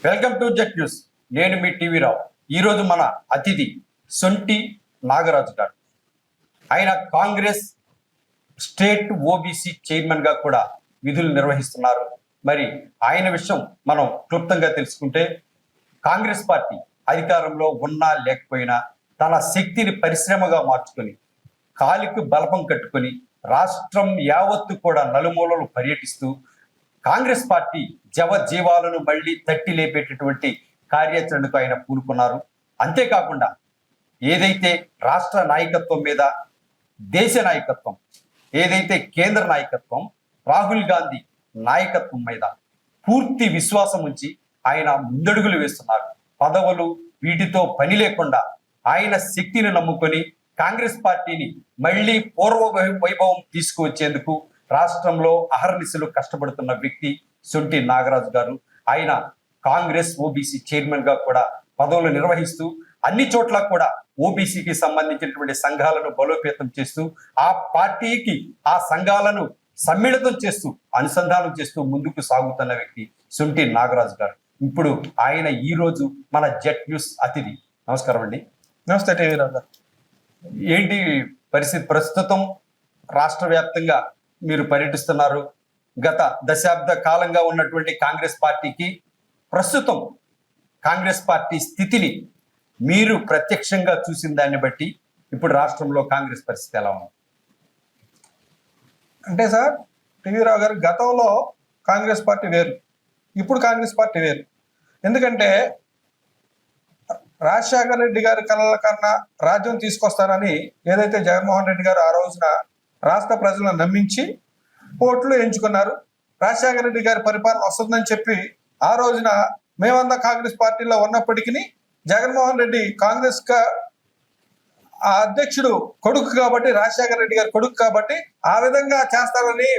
Welcome to jet news. నేను మీ TV రావు. ఈరోజు మన అతిథి సొంటి నాగరాజు గారు. ఆయన కాంగ్రెస్ స్టేట్ ఓబీసీ చైర్మన్ గా కూడా విధులు నిర్వహిస్తున్నారు. మరి ఆయన విషయం మనం క్లుప్తంగా తెలుసుకుంటే, కాంగ్రెస్ పార్టీ అధికారంలో ఉన్నా లేకపోయినా తన శక్తిని పరిశ్రమగా మార్చుకొని కాలికి బలపం కట్టుకొని రాష్ట్రం యావత్తు కూడా నలుమూలలు పర్యటిస్తూ కాంగ్రెస్ పార్టీ జవజీవాలను మళ్ళీ తట్టి లేపేటటువంటి కార్యాచరణకు ఆయన పూనుకున్నారు. అంతేకాకుండా ఏదైతే రాష్ట్ర నాయకత్వం మీద, దేశ నాయకత్వం, ఏదైతే కేంద్ర నాయకత్వం, రాహుల్ గాంధీ నాయకత్వం మీద పూర్తి విశ్వాసం ఉంచి ఆయన ముందడుగులు వేస్తున్నారు. పదవులు వీటితో పని లేకుండా ఆయన శక్తిని నమ్ముకొని కాంగ్రెస్ పార్టీని మళ్ళీ పూర్వ వైభవం తీసుకువచ్చేందుకు రాష్ట్రంలో అహర్నిశలు కష్టపడుతున్న వ్యక్తి సొంటి నాగరాజు గారు. ఆయన కాంగ్రెస్ ఓబీసీ చైర్మన్ గా కూడా పదవులు నిర్వహిస్తూ అన్ని చోట్ల కూడా ఓబీసీకి సంబంధించినటువంటి సంఘాలను బలోపేతం చేస్తూ ఆ పార్టీకి ఆ సంఘాలను సమ్మిళితం చేస్తూ అనుసంధానం చేస్తూ ముందుకు సాగుతున్న వ్యక్తి సొంటి నాగరాజు గారు. ఇప్పుడు ఆయన ఈ రోజు మన జెట్ న్యూస్ అతిథి. నమస్కారం అండి. నమస్తే టీవీ రావు గారు. ఏంటి పరిస్థితి? ప్రస్తుతం రాష్ట్ర వ్యాప్తంగా మీరు పర్యటిస్తున్నారు. గత దశాబ్ద కాలంగా ఉన్నటువంటి కాంగ్రెస్ పార్టీకి ప్రస్తుతం కాంగ్రెస్ పార్టీ స్థితిని మీరు ప్రత్యక్షంగా చూసిన దాన్ని బట్టి ఇప్పుడు రాష్ట్రంలో కాంగ్రెస్ పరిస్థితి ఎలా ఉంది? అంటే సార్, టీవీ రావు గారు, గతంలో కాంగ్రెస్ పార్టీ వేరు, ఇప్పుడు కాంగ్రెస్ పార్టీ వేరు. ఎందుకంటే రాజశేఖర రెడ్డి గారి కళల కన్నా రాజ్యం తీసుకొస్తారని ఏదైతే జగన్మోహన్ రెడ్డి గారు ఆ రోజున రాష్ట్ర ప్రజలను నమ్మించి ఓట్లు ఎంచుకున్నారు. రాజశేఖర రెడ్డి గారి పరిపాలన వస్తుందని చెప్పి ఆ రోజున మేమంతా కాంగ్రెస్ పార్టీలో ఉన్నప్పటికీ జగన్మోహన్ రెడ్డి కాంగ్రెస్ ఆ అధ్యక్షుడు కొడుకు కాబట్టి, రాజశేఖర రెడ్డి గారి కొడుకు కాబట్టి ఆ విధంగా చేస్తారని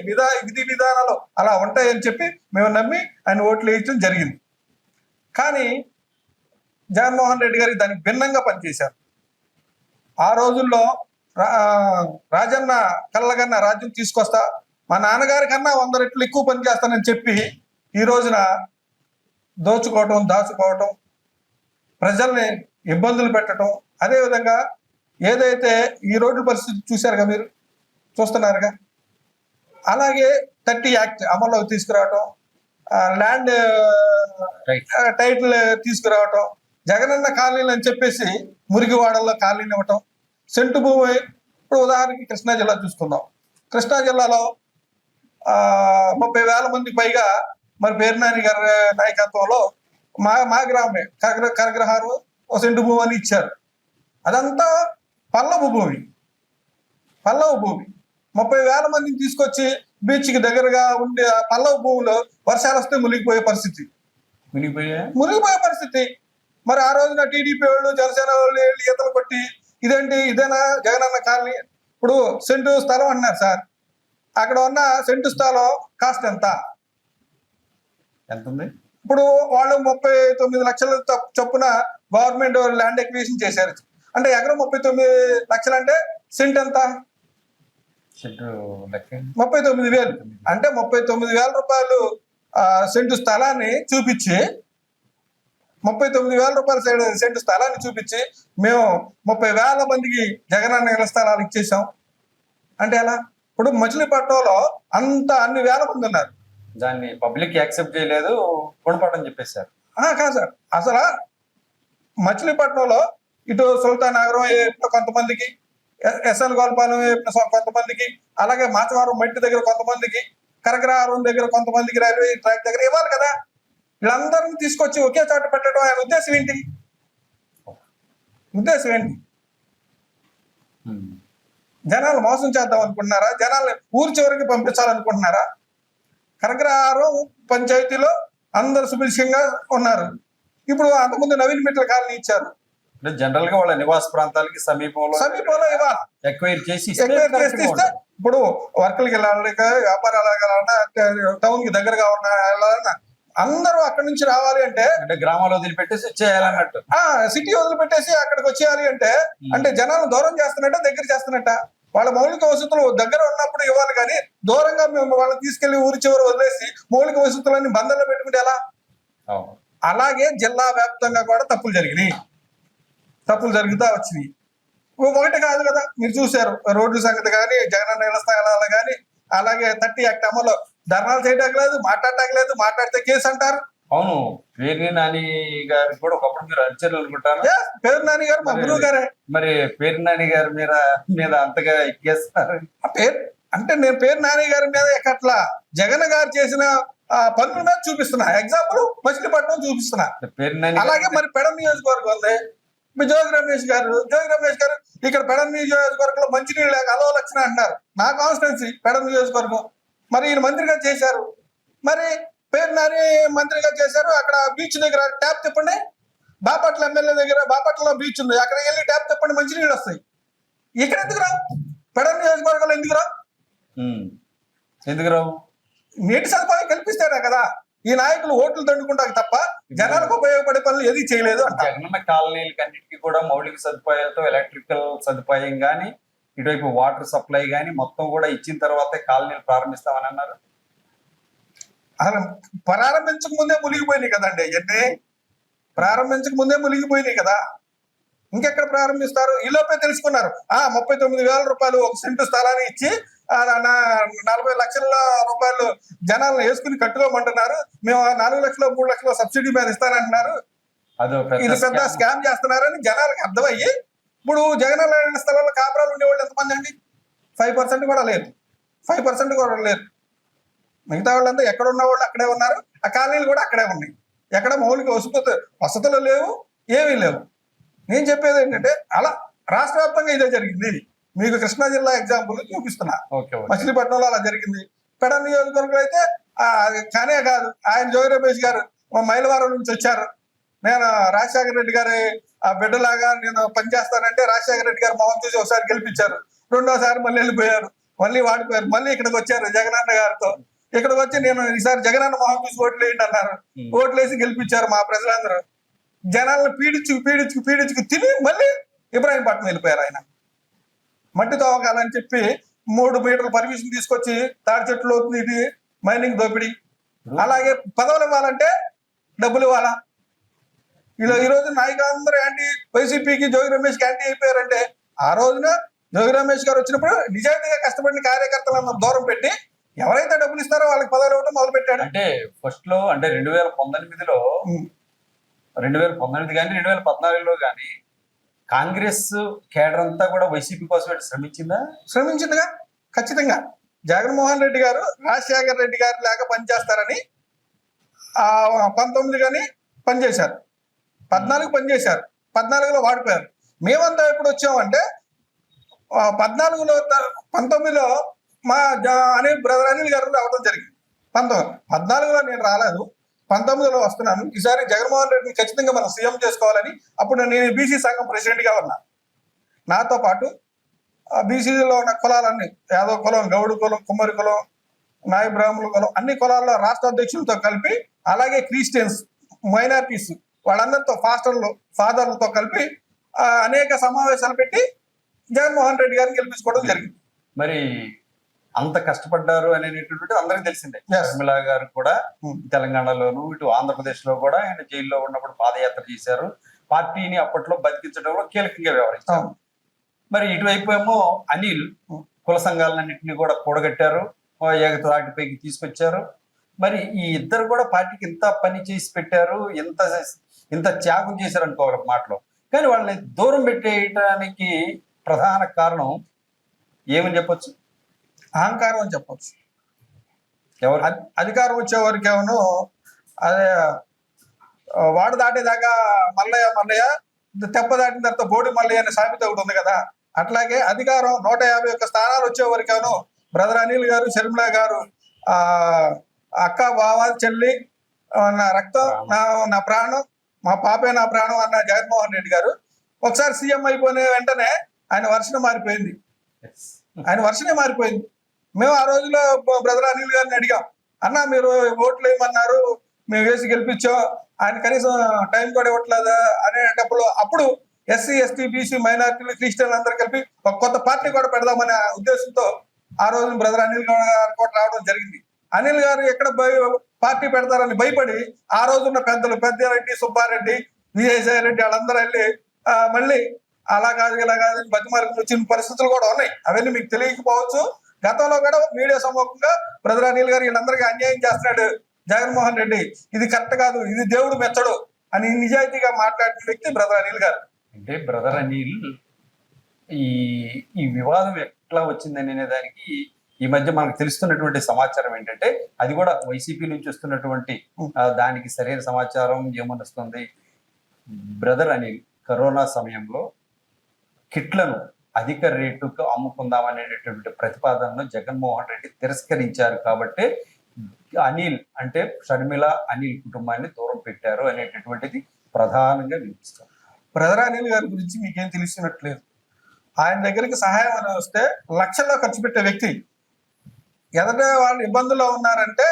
విధి విధానాలు అలా ఉంటాయని చెప్పి మేము నమ్మి ఆయన ఓట్లు వేయడం జరిగింది. కానీ జగన్మోహన్ రెడ్డి గారికి దానికి భిన్నంగా పనిచేశారు. ఆ రోజుల్లో రాజన్న కళ్ళకన్నా రాజ్యం తీసుకొస్తా, మా నాన్నగారి కన్నా 100 రెట్లు ఎక్కువ పని చేస్తానని చెప్పి ఈ రోజున దోచుకోవటం, దాచుకోవటం, ప్రజల్ని ఇబ్బందులు పెట్టడం, అదేవిధంగా ఏదైతే ఈ రోడ్డు పరిస్థితి చూశారుగా, మీరు చూస్తున్నారుగా, అలాగే 30 యాక్ట్ అమల్లోకి తీసుకురావటం, ల్యాండ్ టైటిల్ తీసుకురావటం, జగనన్న కాలనీలు అని చెప్పేసి మురిగివాడల్లో కాలనీలు ఇవ్వటం, సెంటు భూమి. ఇప్పుడు ఉదాహరణకి కృష్ణా జిల్లా చూసుకుందాం. కృష్ణా జిల్లాలో 30,000 మందికి పైగా మరి పేర్నాని గారి నాయకత్వంలో మా గ్రామే కరగ్రహారం ఒక సెంటు భూమి అని ఇచ్చారు. అదంతా పల్లవు భూమి. 30,000 మందిని తీసుకొచ్చి బీచ్కి దగ్గరగా ఉండే పల్లవు భూమిలో వర్షాలు వస్తే మునిగిపోయే పరిస్థితి. మరి ఆ రోజున టీడీపీ వాళ్ళు, జనసేన వాళ్ళు ఈతలు కొట్టి ఇదేనా జగనన్న కాలనీ? ఇప్పుడు సెంటు స్థలం అంటున్నారు సార్. అక్కడ ఉన్న సెంటు స్థలం కాస్ట్ ఎంత ఉంది? ఇప్పుడు వాళ్ళు 39 లక్షల చొప్పున గవర్నమెంట్ ల్యాండ్ ఎక్విజిషన్ చేశారు. అంటే ఎకరం 39 లక్షలు అంటే సెంట్ ఎంత? 39,000. అంటే 39,000 రూపాయలు సెంటు స్థలాన్ని చూపించి, 39,000 రూపాయల సెంటు స్థలాన్ని చూపించి మేము 30,000 మందికి జగనన్న ఇళ్ల స్థలాలు ఇచ్చేసాం అంటే ఎలా? ఇప్పుడు మచిలీపట్నంలో అన్ని వేల మంది ఉన్నారు. దాన్ని పబ్లిక్ యాక్సెప్ట్ చేయలేదు, గుణపడని చెప్పేశారు. కాదు సార్, అసలు మచిలీపట్నంలో ఇటు సుల్తాన్ నగరం కొంతమందికి, ఎస్ఎల్ గోల్పాలెం కొంతమందికి, అలాగే మాచవరం మట్టి దగ్గర కొంతమందికి, కరగ్రహారం దగ్గర కొంతమందికి, రైల్వే ట్రాక్ దగ్గర ఇవ్వాలి కదా. వీళ్ళందరినీ తీసుకొచ్చి ఒకే చోట పెట్టడం ఆయన ఉద్దేశం ఏంటి? జనాలు మోసం చేద్దాం అనుకుంటున్నారా? జనాల్ని ఊరి చివరికి పంపించాలనుకుంటున్నారా? కరగ్రహారం పంచాయతీలో అందరు సుభిక్షంగా ఉన్నారు. ఇప్పుడు అంతకుముందు నవీన్ మిట్ల కాలనీ ఇచ్చారు. జనరల్ గా వాళ్ళ నివాస ప్రాంతాలకి సమీపంలో ఇవ్వాలి. ఎక్వైర్ చేసి ఇస్తే ఇప్పుడు వర్కలకి వెళ్ళాలి, వ్యాపారాలు వెళ్ళాలన్నా, టౌన్ కి దగ్గరగా వెళ్ళాలన్నా అందరూ అక్కడి నుంచి రావాలి అంటే గ్రామాలు వదిలిపెట్టేసి వచ్చేయాలన్నట్టు, సిటీ వదిలిపెట్టేసి అక్కడికి వచ్చేయాలి అంటే జనాలను దూరం చేస్తున్నట్ట, దగ్గర చేస్తున్నట్ట? వాళ్ళ మౌలిక వసతులు దగ్గర ఉన్నప్పుడు ఇవ్వాలి, కానీ దూరంగా మేము వాళ్ళని తీసుకెళ్లి ఊరి చివరి వదిలేసి మౌలిక వసతులన్నీ బందర్లో పెట్టుకుంటే ఎలా? అలాగే జిల్లా వ్యాప్తంగా కూడా తప్పులు జరిగినాయి, తప్పులు జరుగుతూ వచ్చినాయి. ఒకటి కాదు కదా, మీరు చూశారు రోడ్ల సంగతి కానీ, జగనన్న ఇళ్ల స్థలాలు కానీ, అలాగే 30 యాక్ట్ అమలు, ధర్నాలు చేయడానికి లేదు, మాట్లాడటానికి లేదు, మాట్లాడితే కేసు అంటారు. అవును, పేర్ని నాని గారు కూడా ఒకప్పుడు మీరు అర్చనలు అనుకుంటారు. పేరు నాని గారు మా గురువు గారే. మరి పేరు నాని గారి మీద అంతగా ఎక్కేస్తారు. ఆ పేరు అంటే నేను పేరు నాని గారి మీద ఎక్కట్లా, జగన్ గారు చేసిన పనుల మీద చూపిస్తున్నా. ఎగ్జాంపుల్ మచిలీపట్నం చూపిస్తున్నా. పేరు నాని అలాగే మరి పెడ నియోజకవర్గం ఉంది, మీ జోగి రమేష్ గారు ఇక్కడ పెడ నియోజకవర్గంలో మంచినీళ్ళు లేక అలో లక్షణ అంటున్నారు. నా కాన్స్టిట్యున్సీ పెడ నియోజకవర్గం. మరి ఈయన మంత్రిగా చేశారు, మరి పేరు నాని మంత్రిగా చేశారు. అక్కడ బీచ్ దగ్గర ట్యాప్ తిప్పండి, బాపట్ల ఎమ్మెల్యే దగ్గర బాపట్లలో బీచ్ ఉంది, అక్కడికి వెళ్ళి ట్యాప్ తిప్పండి, మంచినీళ్ళు వస్తాయి. ఇక్కడ ఎందుకు రావు? పెడ నియోజకవర్గంలో ఎందుకు రావు? ఎందుకు రావు? నీటి సదుపాయం కల్పిస్తారా కదా. ఈ నాయకులు ఓట్లు దండుకుంటారు తప్ప జనాలకు ఉపయోగపడే పనులు ఏది చేయలేదు. జగనన్న కాలనీలకి అన్నిటికీ కూడా మౌలిక సదుపాయాలతో ఎలక్ట్రికల్ సదుపాయం కానీ, ఇటువైపు వాటర్ సప్లై కానీ మొత్తం కూడా ఇచ్చిన తర్వాతే కాలనీలు ప్రారంభిస్తామని అన్నారు. అసలు ప్రారంభించక ముందే మునిగిపోయినాయి కదండి అవన్నీ. ప్రారంభించక ముందే మునిగిపోయినాయి కదా, ఇంకెక్కడ ప్రారంభిస్తారు? ఈ లోపే తెలుసుకున్నారు. 39,000 రూపాయలు ఒక సెంటు స్థలాన్ని ఇచ్చి 40 లక్షల రూపాయలు జనాలను వేసుకుని కట్టుకోమంటున్నారు. మేము 4 లక్షలు 3 లక్షలు సబ్సిడీ మీద ఇస్తానంటున్నారు. ఇది పెద్ద స్కామ్ చేస్తున్నారని జనాలకు అర్థమయ్యి ఇప్పుడు జగన్ స్థలాల్లో కాపురాలు ఉండేవాళ్ళు ఎంతమంది అండి? 5% కూడా లేదు, 5% కూడా లేరు. మిగతా వాళ్ళంతా ఎక్కడ ఉన్న వాళ్ళు అక్కడే ఉన్నారు, ఆ కాలనీలు కూడా అక్కడే ఉన్నాయి. ఎక్కడ మౌలిక వసతులు లేవు, ఏమీ లేవు. నేను చెప్పేది ఏంటంటే అలా రాష్ట్ర వ్యాప్తంగా ఇదే జరిగింది. మీకు కృష్ణా జిల్లా ఎగ్జాంపుల్ చూపిస్తున్నా. మచిలీపట్నంలో అలా జరిగింది. పెడ నియోజకవర్గంలో అయితే కానే కాదు, ఆయన జోగి రమేష్ గారు మైలవరం నుంచి వచ్చారు. నేను రాజశేఖర రెడ్డి గారి బిడ్డలాగా నేను పనిచేస్తానంటే రాజశేఖర రెడ్డి గారు మొహం చూసి ఒకసారి గెలిపించారు, రెండోసారి మళ్ళీ వెళ్ళిపోయారు, మళ్ళీ వాడిపోయారు. మళ్ళీ ఇక్కడికి వచ్చారు జగనన్న గారితో. ఇక్కడికి వచ్చి నేను ఈసారి జగనన్న మొహం చూసి ఓట్లు వేయండి అన్నారు. ఓట్లేసి గెలిపించారు మా ప్రజలందరూ. జనాలను పీడించుకు తిని మళ్ళీ ఇబ్రాహీంపట్నం వెళ్ళిపోయారు. ఆయన మట్టి తవ్వకాలని చెప్పి 3 మీటర్ల పర్మిషన్ తీసుకొచ్చి తాడి చెట్లు అవుతుంది, ఇది మైనింగ్ దోపిడీ. అలాగే పదవులు ఇవ్వాలంటే డబ్బులు ఇవ్వాలా? ఈ రోజు నాయకులందరూ యాంటీ, వైసీపీకి జోగి రమేష్కి యాంటీ అయిపోయారంటే ఆ రోజున జోగి రమేష్ గారు వచ్చినప్పుడు నిజాయితీగా కష్టపడిన కార్యకర్తలను దూరం పెట్టి ఎవరైతే డబ్బులు ఇస్తారో వాళ్ళకి పదవులు ఇవ్వడం మొదలు పెట్టాడు. అంటే ఫస్ట్ లో అంటే 2019లో 2019 కానీ 2014లో కానీ కాంగ్రెస్ కేడర్ అంతా కూడా వైసీపీ కోసం శ్రమించిందిగా. ఖచ్చితంగా జగన్మోహన్ రెడ్డి గారు రాజశేఖర రెడ్డి గారు లాగా పనిచేస్తారని 19 కానీ పనిచేశారు, 14 పనిచేశారు, 14లో వాడిపోయారు. మేమంతా ఎప్పుడు వచ్చామంటే 14లో 19లో మా బ్రదర్ అనిల్ గారు రావడం జరిగింది. 14లో నేను రాలేదు, 19లో వస్తున్నాను. ఈసారి జగన్మోహన్ రెడ్డిని ఖచ్చితంగా మనం సీఎం చేసుకోవాలని అప్పుడు నేను బీసీ సంఘం ప్రెసిడెంట్ గా ఉన్నా. నాతో పాటు బీసీలో ఉన్న కులాలన్నీ, యాదవ్ కులం, గౌడు కులం, కుమ్మరి కులం, నాయ బ్రాహ్మణుల కులం, అన్ని కులాల్లో రాష్ట్ర అధ్యక్షులతో కలిపి, అలాగే క్రిస్టియన్స్, మైనారిటీస్ వాళ్ళందరితో ఫాదర్లతో కలిపి అనేక సమావేశాలు పెట్టి జగన్మోహన్ రెడ్డి గారిని గెలిపించుకోవడం జరిగింది. మరి అంత కష్టపడ్డారు అనేటువంటిది అందరికీ తెలిసిందే. షర్మిల గారు కూడా తెలంగాణలోను ఇటు ఆంధ్రప్రదేశ్ లో కూడా ఆయన జైల్లో ఉన్నప్పుడు పాదయాత్ర చేశారు. పార్టీని అప్పట్లో బతికించడంలో కీలకంగా వ్యవహరించారు. మరి ఇటువైపు ఏమో అనిల్ కుల సంఘాలన్నింటినీ కూడా కూడగట్టారు, ఏకతాటిపైకి తీసుకొచ్చారు. మరి ఈ ఇద్దరు కూడా పార్టీకి ఇంత పని చేసి పెట్టారు, ఇంత త్యాగం చేశారు అనుకోవాలి మాటలో. కానీ వాళ్ళని దూరం పెట్టేయటానికి ప్రధాన కారణం ఏమని చెప్పొచ్చు? అహంకారం అని చెప్పొచ్చు. ఎవరు అధికారం వచ్చేవారికి ఏమో అదే వాడు దాటేదాకా మల్లయ్య తెప్ప దాటిన తర్వాత బోడి మల్లయ్య అనే సామెత ఒకటి ఉంది కదా. అట్లాగే అధికారం 151 స్థానాలు వచ్చేవరకేమో బ్రదర్ అనిల్ గారు, షర్మిల గారు అక్క, బావ, చెల్లి, నా రక్తం, నా ప్రాణం, మా పాపే నా ప్రాణం అన్న జగన్మోహన్ రెడ్డి గారు ఒకసారి సీఎం అయిపోయిన వెంటనే ఆయన వర్షనే మారిపోయింది. మేము ఆ రోజులో బ్రదర్ అనిల్ గారిని అడిగాం, అన్న మీరు ఓట్లు వేయమన్నారు, మేము వేసి గెలిపించాం, ఆయన కనీసం టైం కూడా ఇవ్వట్లేదా అనేటప్పుడు అప్పుడు ఎస్సీ, ఎస్టీ, బీసీ, మైనారిటీలు, క్రిస్టియన్లు అందరూ కలిపి ఒక కొత్త పార్టీ కూడా పెడదామనే ఉద్దేశంతో ఆ రోజు బ్రదర్ అనిల్ గారు కూడా రావడం జరిగింది. అనిల్ గారు ఎక్కడ పార్టీ పెడతారని భయపడి ఆ రోజున్న పెద్దలు పెద్దారెడ్డి, సుబ్బారెడ్డి, విజయసాయి రెడ్డి వాళ్ళందరూ వెళ్ళి మళ్ళీ అలా కాదు ఇలా కాదు అని బతిమాలకు వచ్చిన పరిస్థితులు కూడా ఉన్నాయి. అవన్నీ మీకు తెలియకపోవచ్చు. గతంలో కూడా మీడియా సముఖంగా బ్రదర్ అనిల్ గారు వీళ్ళందరికీ అన్యాయం చేస్తున్నాడు జగన్మోహన్ రెడ్డి, ఇది కరెక్ట్ కాదు, ఇది దేవుడు మెచ్చడు అని నిజాయితీగా మాట్లాడిన వ్యక్తి బ్రదర్ అనిల్ గారు. అంటే బ్రదర్ అనిల్ ఈ ఈ వివాదం ఎట్లా వచ్చిందనే దానికి ఈ మధ్య మనకు తెలుస్తున్నటువంటి సమాచారం ఏంటంటే, అది కూడా వైసీపీ నుంచి వస్తున్నటువంటి దానికి సరైన సమాచారం ఏమనిస్తుంది, బ్రదర్ అనిల్ కరోనా సమయంలో కిట్లను అధిక రేటుకు అమ్ముకుందామనేటటువంటి ప్రతిపాదనను జగన్మోహన్ రెడ్డి తిరస్కరించారు కాబట్టి అనిల్ అంటే షర్మిల అనిల్ కుటుంబాన్ని దూరం పెట్టారు అనేటటువంటిది ప్రధానంగా వినిపిస్తుంది. బ్రదర్ అనిల్ గారి గురించి మీకేం తెలిసినట్లేదు. ఆయన దగ్గరికి సహాయం అని వస్తే లక్షల్లో ఖర్చు పెట్టే వ్యక్తి, ఎదట వాళ్ళు ఇబ్బందుల్లో ఉన్నారంటే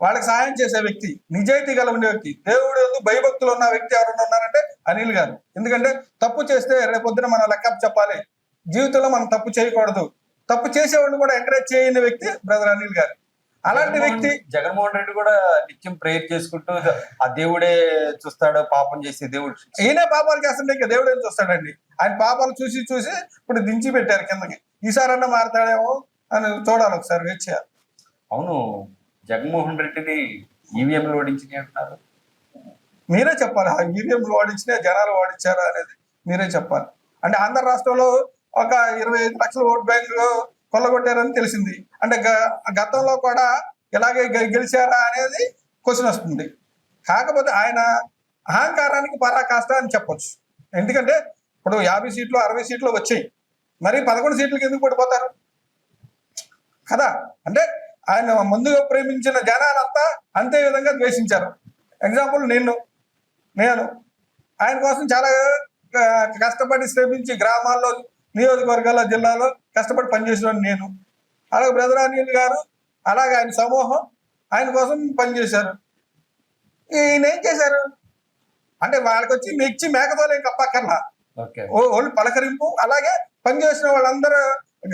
వాళ్ళకి సహాయం చేసే వ్యక్తి, నిజాయితీ గల ఉండే వ్యక్తి, దేవుడు ఎందుకు భయభక్తులు ఉన్న వ్యక్తి ఎవరైనా ఉన్నారంటే అనిల్ గారు. ఎందుకంటే తప్పు చేస్తే రేపొద్దున మనం లెక్కప్ చెప్పాలి, జీవితంలో మనం తప్పు చేయకూడదు, తప్పు చేసేవాడిని కూడా ఎంకరేజ్ చేయని వ్యక్తి బ్రదర్ అనిల్ గారు. అలాంటి వ్యక్తి జగన్మోహన్ రెడ్డి కూడా నిత్యం ప్రేయర్ చేసుకుంటూ ఆ దేవుడే చూస్తాడు, పాపం చేసే దేవుడు, ఈయనే పాపాలు చేస్తుంటే ఇంకా దేవుడు ఏం చూస్తాడండి. ఆయన పాపాలు చూసి చూసి ఇప్పుడు దించి పెట్టారు కిందకి. ఈసారన్నా మారతాడేమో అని చూడాలి, ఒకసారి వెయిట్ చేయాలి. అవును, జగన్మోహన్ రెడ్డిని ఈవీఎంలు ఓడించి అంటున్నారు. మీరే చెప్పాలి, ఆ ఈవీఎంలు ఓడించినా జనాలు ఓడించారా అనేది మీరే చెప్పాలి. అంటే ఆంధ్ర రాష్ట్రంలో ఒక 25 లక్షల ఓట్ బ్యాంక్ కొల్లగొట్టారని తెలిసింది. అంటే గతంలో కూడా ఇలాగే గెలిచారా అనేది క్వశ్చన్ వస్తుంది. కాకపోతే ఆయన అహంకారానికి పరాకాష్ట అని చెప్పొచ్చు. ఎందుకంటే ఇప్పుడు 50 సీట్లు 60 సీట్లు వచ్చాయి, మరి 11 సీట్లకి ఎందుకు పడిపోతారు కదా. అంటే ఆయన ముందుగా ప్రేమించిన జనాలంతా అంతే విధంగా ద్వేషించారు. ఎగ్జాంపుల్ నేను ఆయన కోసం చాలా కష్టపడి శ్రమించి గ్రామాల్లో, నియోజకవర్గాల్లో, జిల్లాలో కష్టపడి పనిచేసిన నేను, అలాగే బ్రదర్ అనిల్ గారు, అలాగే ఆయన సమూహం ఆయన కోసం పనిచేశారు. ఈయన ఏం చేశారు అంటే వాళ్ళకి వచ్చి మెచ్చి మేకతోలేం కప్పక్కర్లా, వాళ్ళు పలకరింపు. అలాగే పనిచేసిన వాళ్ళందరూ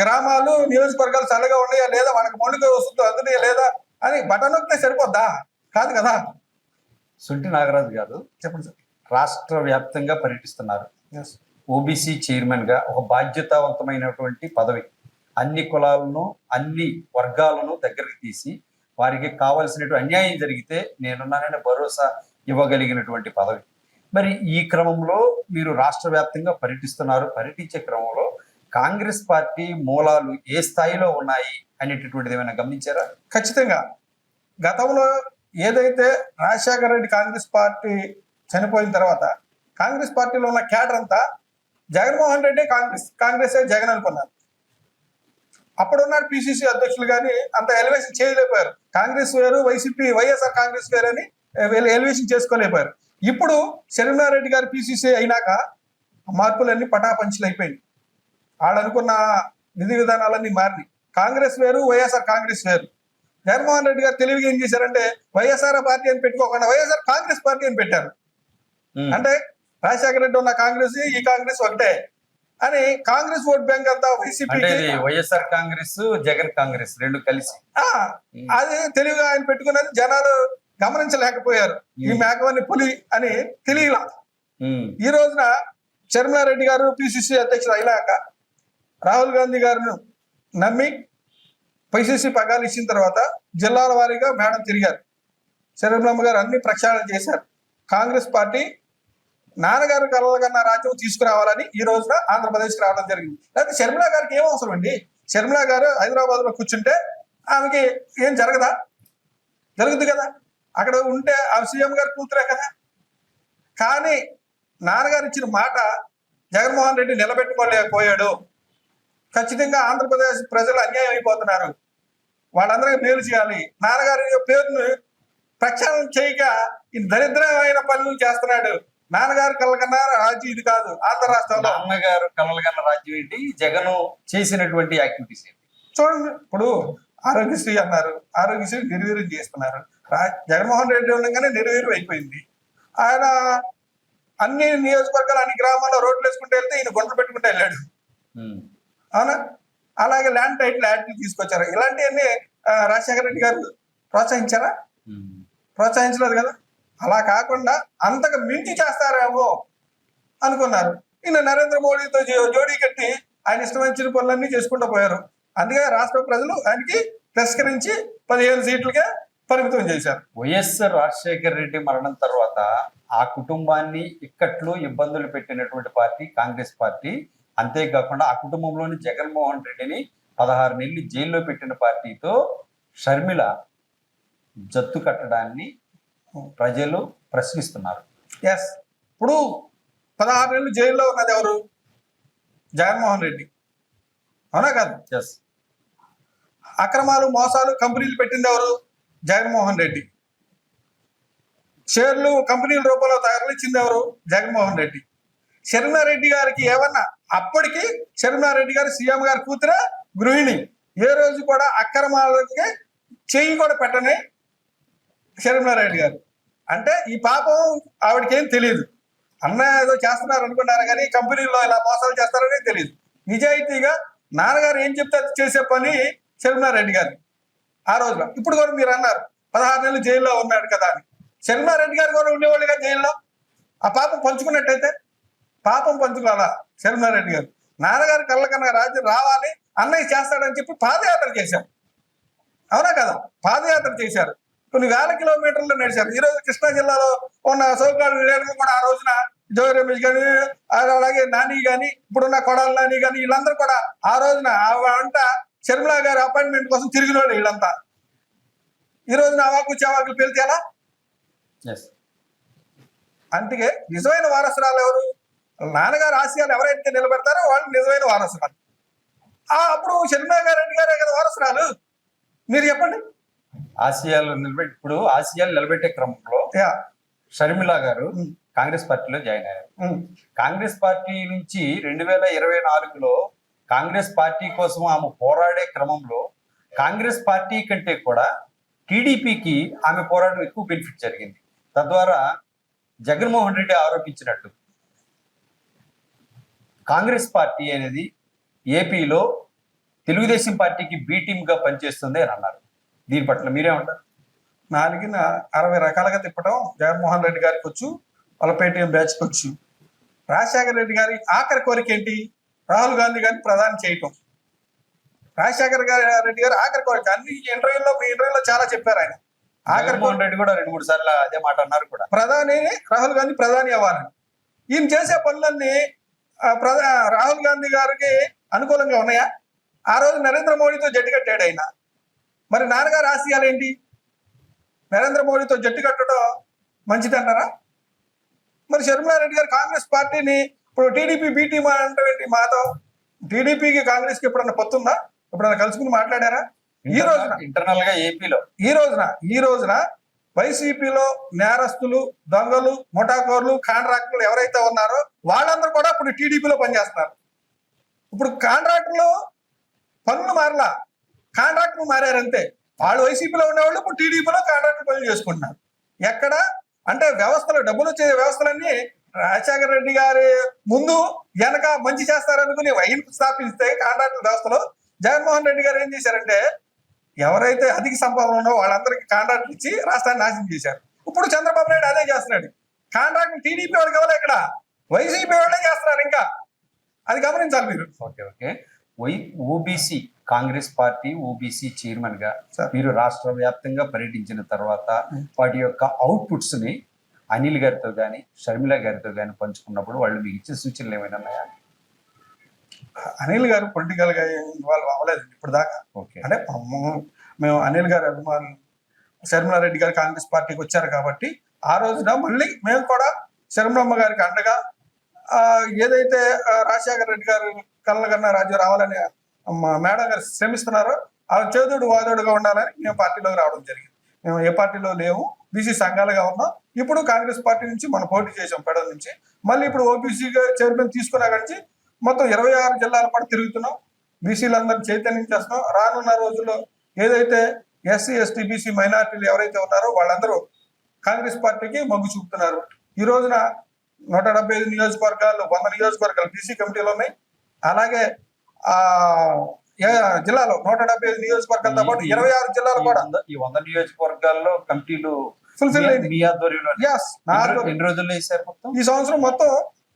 గ్రామాలు, నియోజకవర్గాలు చల్లగా ఉన్నాయా లేదా, వాళ్ళకి మౌలిక వసతులు అందుతాయా లేదా అని బటన్ నొక్కితే సరిపోద్దా? కాదు కదా. సుంటి నాగరాజు గారు చెప్పండి సార్. రాష్ట్ర వ్యాప్తంగా పర్యటిస్తున్నారు. ఓబీసీ చైర్మన్ గా ఒక బాధ్యతావంతమైనటువంటి పదవి, అన్ని కులాలను అన్ని వర్గాలను దగ్గరికి తీసి వారికి కావాల్సినటువంటి అన్యాయం జరిగితే నేనున్నానని భరోసా ఇవ్వగలిగినటువంటి పదవి. మరి ఈ క్రమంలో మీరు రాష్ట్ర వ్యాప్తంగా పర్యటిస్తున్నారు. పర్యటించే క్రమంలో కాంగ్రెస్ పార్టీ మూలాలు ఏ స్థాయిలో ఉన్నాయి అనేటటువంటిది ఏమైనా గమనించారా? ఖచ్చితంగా గతంలో ఏదైతే రాజశేఖర రెడ్డి కాంగ్రెస్ పార్టీ చనిపోయిన తర్వాత కాంగ్రెస్ పార్టీలో ఉన్న క్యాడర్ అంతా జగన్మోహన్ రెడ్డి కాంగ్రెస్ జగన్ అనుకున్నారు. అప్పుడున్న పిసిసి అధ్యక్షులు కానీ అంత ఎలివేషన్ చేయలేకపోయారు. కాంగ్రెస్ వేరు, వైసీపీ వైఎస్ఆర్ కాంగ్రెస్ వేరు అని ఎలివేషన్ చేసుకోలేకపోయారు. ఇప్పుడు శర్మిలారెడ్డి గారు పిసిసి అయినాక మార్పులన్నీ పటాపంచులు అయిపోయింది. వాళ్ళు అనుకున్న విధి విధానాలన్నీ మారినాయి. కాంగ్రెస్ వేరు, వైఎస్ఆర్ కాంగ్రెస్ వేరు. జగన్మోహన్ రెడ్డి గారు తెలివిగా ఏం చేశారంటే వైఎస్ఆర్ పార్టీ అని పెట్టుకోకుండా వైఎస్ఆర్ కాంగ్రెస్ పార్టీ అని పెట్టారు. అంటే రాజశేఖర రెడ్డి ఉన్న కాంగ్రెస్, ఈ కాంగ్రెస్ ఒకటే అని కాంగ్రెస్ ఓట్ బ్యాంక్ అంతా వైసీపీ, వైఎస్ఆర్ కాంగ్రెస్, జగన్ కాంగ్రెస్ రెండు కలిసి అది తెలివిగా ఆయన పెట్టుకున్నది జనాలు గమనించలేకపోయారు. ఈ మేకవని పులి అని తెలియలా. ఈ రోజున శర్మిలారెడ్డి గారు పిసిసి అధ్యక్షుడు అయినాక రాహుల్ గాంధీ గారిని నమ్మి పిసిసి పగాలు ఇచ్చిన తర్వాత జిల్లాల వారీగా మేడం తిరిగారు. శర్మిలమ్మ గారు అన్ని ప్రక్షాళన చేశారు. కాంగ్రెస్ పార్టీ నాన్నగారు కలలుగన్న రాజ్యం తీసుకురావాలని ఈ రోజున ఆంధ్రప్రదేశ్కి రావడం జరిగింది. లేకపోతే షర్మిలా గారికి ఏం అవసరం అండి? షర్మిలా గారు హైదరాబాద్ లో కూర్చుంటే ఆమెకి ఏం జరగదా? జరుగుతుంది కదా. అక్కడ ఉంటే ఆమె సీఎం గారు కూతురే కదా. కానీ నాన్నగారు ఇచ్చిన మాట జగన్మోహన్ రెడ్డి నిలబెట్టుకోలేకపోయాడు. ఖచ్చితంగా ఆంధ్రప్రదేశ్ ప్రజలు అన్యాయం అయిపోతున్నారు, వాళ్ళందరికీ మేలు చేయాలి. నాన్నగారి పేరును ప్రక్షాళన చేయక ఈ దరిద్రమైన పనులు చేస్తున్నాడు. నాన్నగారు కలగన్న రాజ్యం ఇది కాదు ఆంధ్ర రాష్ట్రంలో. నాన్నగారు కలగన్న రాజ్యం ఏంటి? జగన్ చేసినటువంటి యాక్టివిటీస్ ఏంటి చూడండి. ఇప్పుడు ఆరోగ్యశ్రీ అన్నారు, ఆరోగ్యశ్రీ నిర్వీర్యం చేస్తున్నారు. జగన్మోహన్ రెడ్డి ఉండగానే నిర్వీర్యం అయిపోయింది. ఆయన అన్ని నియోజకవర్గాలు, అన్ని గ్రామాల్లో రోడ్లు వేసుకుంటూ వెళ్తే ఈయన గుంటలు పెట్టుకుంటూ వెళ్ళాడు. అవునా? అలాగే ల్యాండ్ టైటిల్ యాక్ట్ తీసుకొచ్చారు. ఇలాంటివన్నీ రాజశేఖర రెడ్డి గారు ప్రోత్సహించారా? ప్రోత్సహించలేదు కదా. అలా కాకుండా అంతకు మించి చేస్తారేమో అనుకున్నారు. ఈయన నరేంద్ర మోడీతో జోడీ కట్టి ఆయన ఇష్టం వచ్చిన పనులన్నీ చేసుకుంటూ పోయారు. అందుకే రాష్ట్ర ప్రజలు ఆయనకి తిరస్కరించి 15 సీట్లకే పరిమితం చేశారు. వైఎస్ఆర్ రాజశేఖర రెడ్డి మరణం తర్వాత ఆ కుటుంబాన్ని ఇక్కట్లు ఇబ్బందులు పెట్టినటువంటి పార్టీ కాంగ్రెస్ పార్టీ. అంతేకాకుండా ఆ కుటుంబంలోని జగన్మోహన్ రెడ్డిని 16 నెలలు జైల్లో పెట్టిన పార్టీతో షర్మిల జత్తు కట్టడాన్ని ప్రజలు ప్రశ్నిస్తున్నారు. ఎస్, ఇప్పుడు 16 నెలలు జైల్లో ఉన్నది ఎవరు? జగన్మోహన్ రెడ్డి, అవునా కాదు? ఎస్, అక్రమాలు మోసాలు కంపెనీలు పెట్టింది ఎవరు? జగన్మోహన్ రెడ్డి. షేర్లు కంపెనీల రూపంలో తరలించింది ఎవరు? జగన్మోహన్ రెడ్డి. షర్మిలారెడ్డి గారికి ఏమన్నా అప్పటికి షర్మిలారెడ్డి గారు సీఎం గారి కూతురే, గృహిణి. ఏ రోజు కూడా అక్రమాలకి చెయ్యి కూడా పెట్టని షర్మిలారెడ్డి గారు. అంటే ఈ పాపం ఆవిడకేం తెలియదు. అన్న ఏదో చేస్తున్నారు అనుకున్నారు కానీ కంపెనీల్లో ఇలా మోసాలు చేస్తారని తెలియదు. నిజాయితీగా నాన్నగారు ఏం చెప్తే అది చేసే పని షర్మిలారెడ్డి గారు ఆ రోజున. ఇప్పుడు కూడా మీరు అన్నారు 16 నెలలు జైల్లో ఉన్నాడు కదా అని. షర్మిలారెడ్డి గారు కూడా ఉండేవాళ్ళు కదా జైల్లో. ఆ పాపం పంచుకున్నట్టయితే పాపం పంచుకోవాలా షర్మిలారెడ్డి గారు. నాన్నగారి కళ్ళ కన్నా రాజ్యం రావాలి, అన్నయ్య చేస్తాడని చెప్పి పాదయాత్ర చేశారు, అవునా కదా? పాదయాత్ర చేశారు, కొన్ని వేల కిలోమీటర్లు నడిచారు. ఈ రోజు కృష్ణా జిల్లాలో ఉన్న సోకాడు లీడర్లు కూడా ఆ రోజున జోగి రమేష్ కానీ, అలాగే నాని కానీ, ఇప్పుడున్న కొడాలి నాని కానీ, వీళ్ళందరూ కూడా ఆ రోజున అంట షర్మిలా గారి అపాయింట్మెంట్ కోసం తిరిగిన వాళ్ళు వీళ్ళంతా. ఈ రోజున అవాకు చెవాకులు పేలితే ఎలా? ఎస్. అందుకే నిజమైన వారసురాలు ఎవరు? నాన్నగారు ఆశయాలు ఎవరైతే నిలబెడతారో వాళ్ళు నిజమైన వారసురాలు. అప్పుడు షర్మిలా రెడ్డి గారే కదా వారసురాలు. మీరు చెప్పండి. ఇప్పుడు ఆశయాలు నిలబెట్టే క్రమంలో షర్మిల గారు కాంగ్రెస్ పార్టీలో జాయిన్ అయ్యారు. కాంగ్రెస్ పార్టీ నుంచి 2024లో కాంగ్రెస్ పార్టీ కోసం ఆమె పోరాడే క్రమంలో కాంగ్రెస్ పార్టీ కంటే కూడా టీడీపీకి ఆమె పోరాటం ఎక్కువ బెనిఫిట్ జరిగింది. తద్వారా జగన్మోహన్ రెడ్డి ఆరోపించినట్టు కాంగ్రెస్ పార్టీ అనేది ఏపీలో తెలుగుదేశం పార్టీకి బి టీమ్ గా పనిచేస్తుంది అని అన్నారు. దీని పట్ల మీరేమంటారు? 60 రకాలుగా తిప్పడం జగన్మోహన్ రెడ్డి గారికి వచ్చు, వాళ్ళ పేటీఎం బ్యాచ్కి వచ్చు. రాజశేఖర రెడ్డి గారి ఆఖరి కోరిక ఏంటి? రాహుల్ గాంధీ గారిని ప్రధాని చేయటం. రాజశేఖర రెడ్డి గారు ఆఖరి కోరిక. అన్ని మీ ఇంటర్వ్యూలో చాలా చెప్పారు ఆయన. జగన్మోహన్ రెడ్డి కూడా 2-3 సార్లు అదే మాట అన్నారు కూడా. ప్రధాని రాహుల్ గాంధీ ప్రధాని అవ్వాలని. ఈయన చేసే పనులన్నీ రాహుల్ గాంధీ గారికి అనుకూలంగా ఉన్నాయా? ఆ రోజు నరేంద్ర మోడీతో జట్టు కట్టాడు ఆయన. మరి నాన్నగారు ఆశయాలు ఏంటి? నరేంద్ర మోడీతో జట్టు కట్టడం మంచిదంటారా? మరి షర్మిలారెడ్డి గారు కాంగ్రెస్ పార్టీని ఇప్పుడు టీడీపీ బీటీ అంటే మాతో టీడీపీకి కాంగ్రెస్ కి ఎప్పుడన్నా పొత్తుందా? ఎప్పుడన్నా కలుసుకుని మాట్లాడారా? ఈ రోజున ఇంటర్నల్ గా ఏపీలో ఈ రోజున వైసీపీలో నేరస్తులు, దొంగలు, ముఠాకోర్లు, కాంట్రాక్టులు ఎవరైతే ఉన్నారో వాళ్ళందరూ కూడా ఇప్పుడు టీడీపీలో పనిచేస్తున్నారు. ఇప్పుడు కాంట్రాక్టులు పనులు మారలా, కాంట్రాక్టులు మారారంతే. వాళ్ళు వైసీపీలో ఉండేవాళ్ళు ఇప్పుడు టీడీపీలో కాంట్రాక్టులు పనులు చేసుకుంటున్నారు. ఎక్కడ అంటే వ్యవస్థలు, డబ్బులు వచ్చే వ్యవస్థలన్నీ రాజశేఖర రెడ్డి గారి ముందు వెనక మంచి చేస్తారనుకుని వైన్ స్థాపిస్తే కాంట్రాక్టుల వ్యవస్థలో జగన్మోహన్ రెడ్డి గారు ఏం చేశారంటే ఎవరైతే అధిక సంపాదన ఉన్నో వాళ్ళందరికీ కాంట్రాక్టులు ఇచ్చి రాష్ట్రాన్ని నాశనం చేశారు. ఇప్పుడు చంద్రబాబు నాయుడు అదే చేస్తున్నాడు. కాంట్రాక్టులు టీడీపీ వాళ్ళకి ఇవ్వలే, ఇక్కడ వైసీపీ వాళ్ళే చేస్తున్నారు. ఇంకా అది గమనించాలి మీరు. Okay. OBC Congress party OBC chairman గా మీరు రాష్ట్ర వ్యాప్తంగా పర్యటించిన తర్వాత వాటి యొక్క అవుట్పుట్స్ ని అనిల్ గారితో కానీ షర్మిల గారితో కానీ పంచుకున్నప్పుడు వాళ్ళు మీకు ఇచ్చే సూచనలు ఏమైనా ఉన్నాయా? అనిల్ గారు పొలిటికల్ గా ఇన్వాల్వ్ అవ్వలేదు ఇప్పుడు దాకా. అంటే మేము అనిల్ గారి అభిమానులు, షర్మిలారెడ్డి గారు కాంగ్రెస్ పార్టీకి వచ్చారు కాబట్టి ఆ రోజున మళ్ళీ మేము కూడా షర్మిలమ్మ గారికి అండగా ఏదైతే రాజశేఖర రెడ్డి గారు కళ్ళ కన్నా రాజ్యం రావాలని మేడం గారు శ్రమిస్తున్నారో ఆ చేదుడు వాదోడుగా ఉండాలని మేము పార్టీలోకి రావడం జరిగింది. మేము ఏ పార్టీలో లేవు, బీసీ సంఘాలుగా ఉన్నాం. ఇప్పుడు కాంగ్రెస్ పార్టీ నుంచి మనం పోటీ చేసాం పెడ నుంచి. మళ్ళీ ఇప్పుడు ఓబీసీగా చైర్మన్ తీసుకున్నా కానీ మొత్తం 26 జిల్లాల పాటు తిరుగుతున్నాం. బీసీలందరినీ చైతన్యం చేస్తున్నాం. రానున్న రోజుల్లో ఏదైతే ఎస్సీ ఎస్టీ బీసీ మైనార్టీలు ఎవరైతే ఉన్నారో వాళ్ళందరూ కాంగ్రెస్ పార్టీకి మొగ్గు చూపుతున్నారు. ఈ రోజున 175 నియోజకవర్గాలు, 100 నియోజకవర్గాలు బీసీ కమిటీలు ఉన్నాయి. అలాగే జిల్లాలో 175 నియోజకవర్గాలతో పాటు 26 జిల్లాలు కూడా ఈ 100 నియోజకవర్గాల్లో కమిటీలు ఫుల్ఫిల్ అయింది. మీ ఆధ్వర్యంలో Yes, నా ఎన్ని రోజుల్లో వేసారు మొత్తం? ఈ సంవత్సరం మొత్తం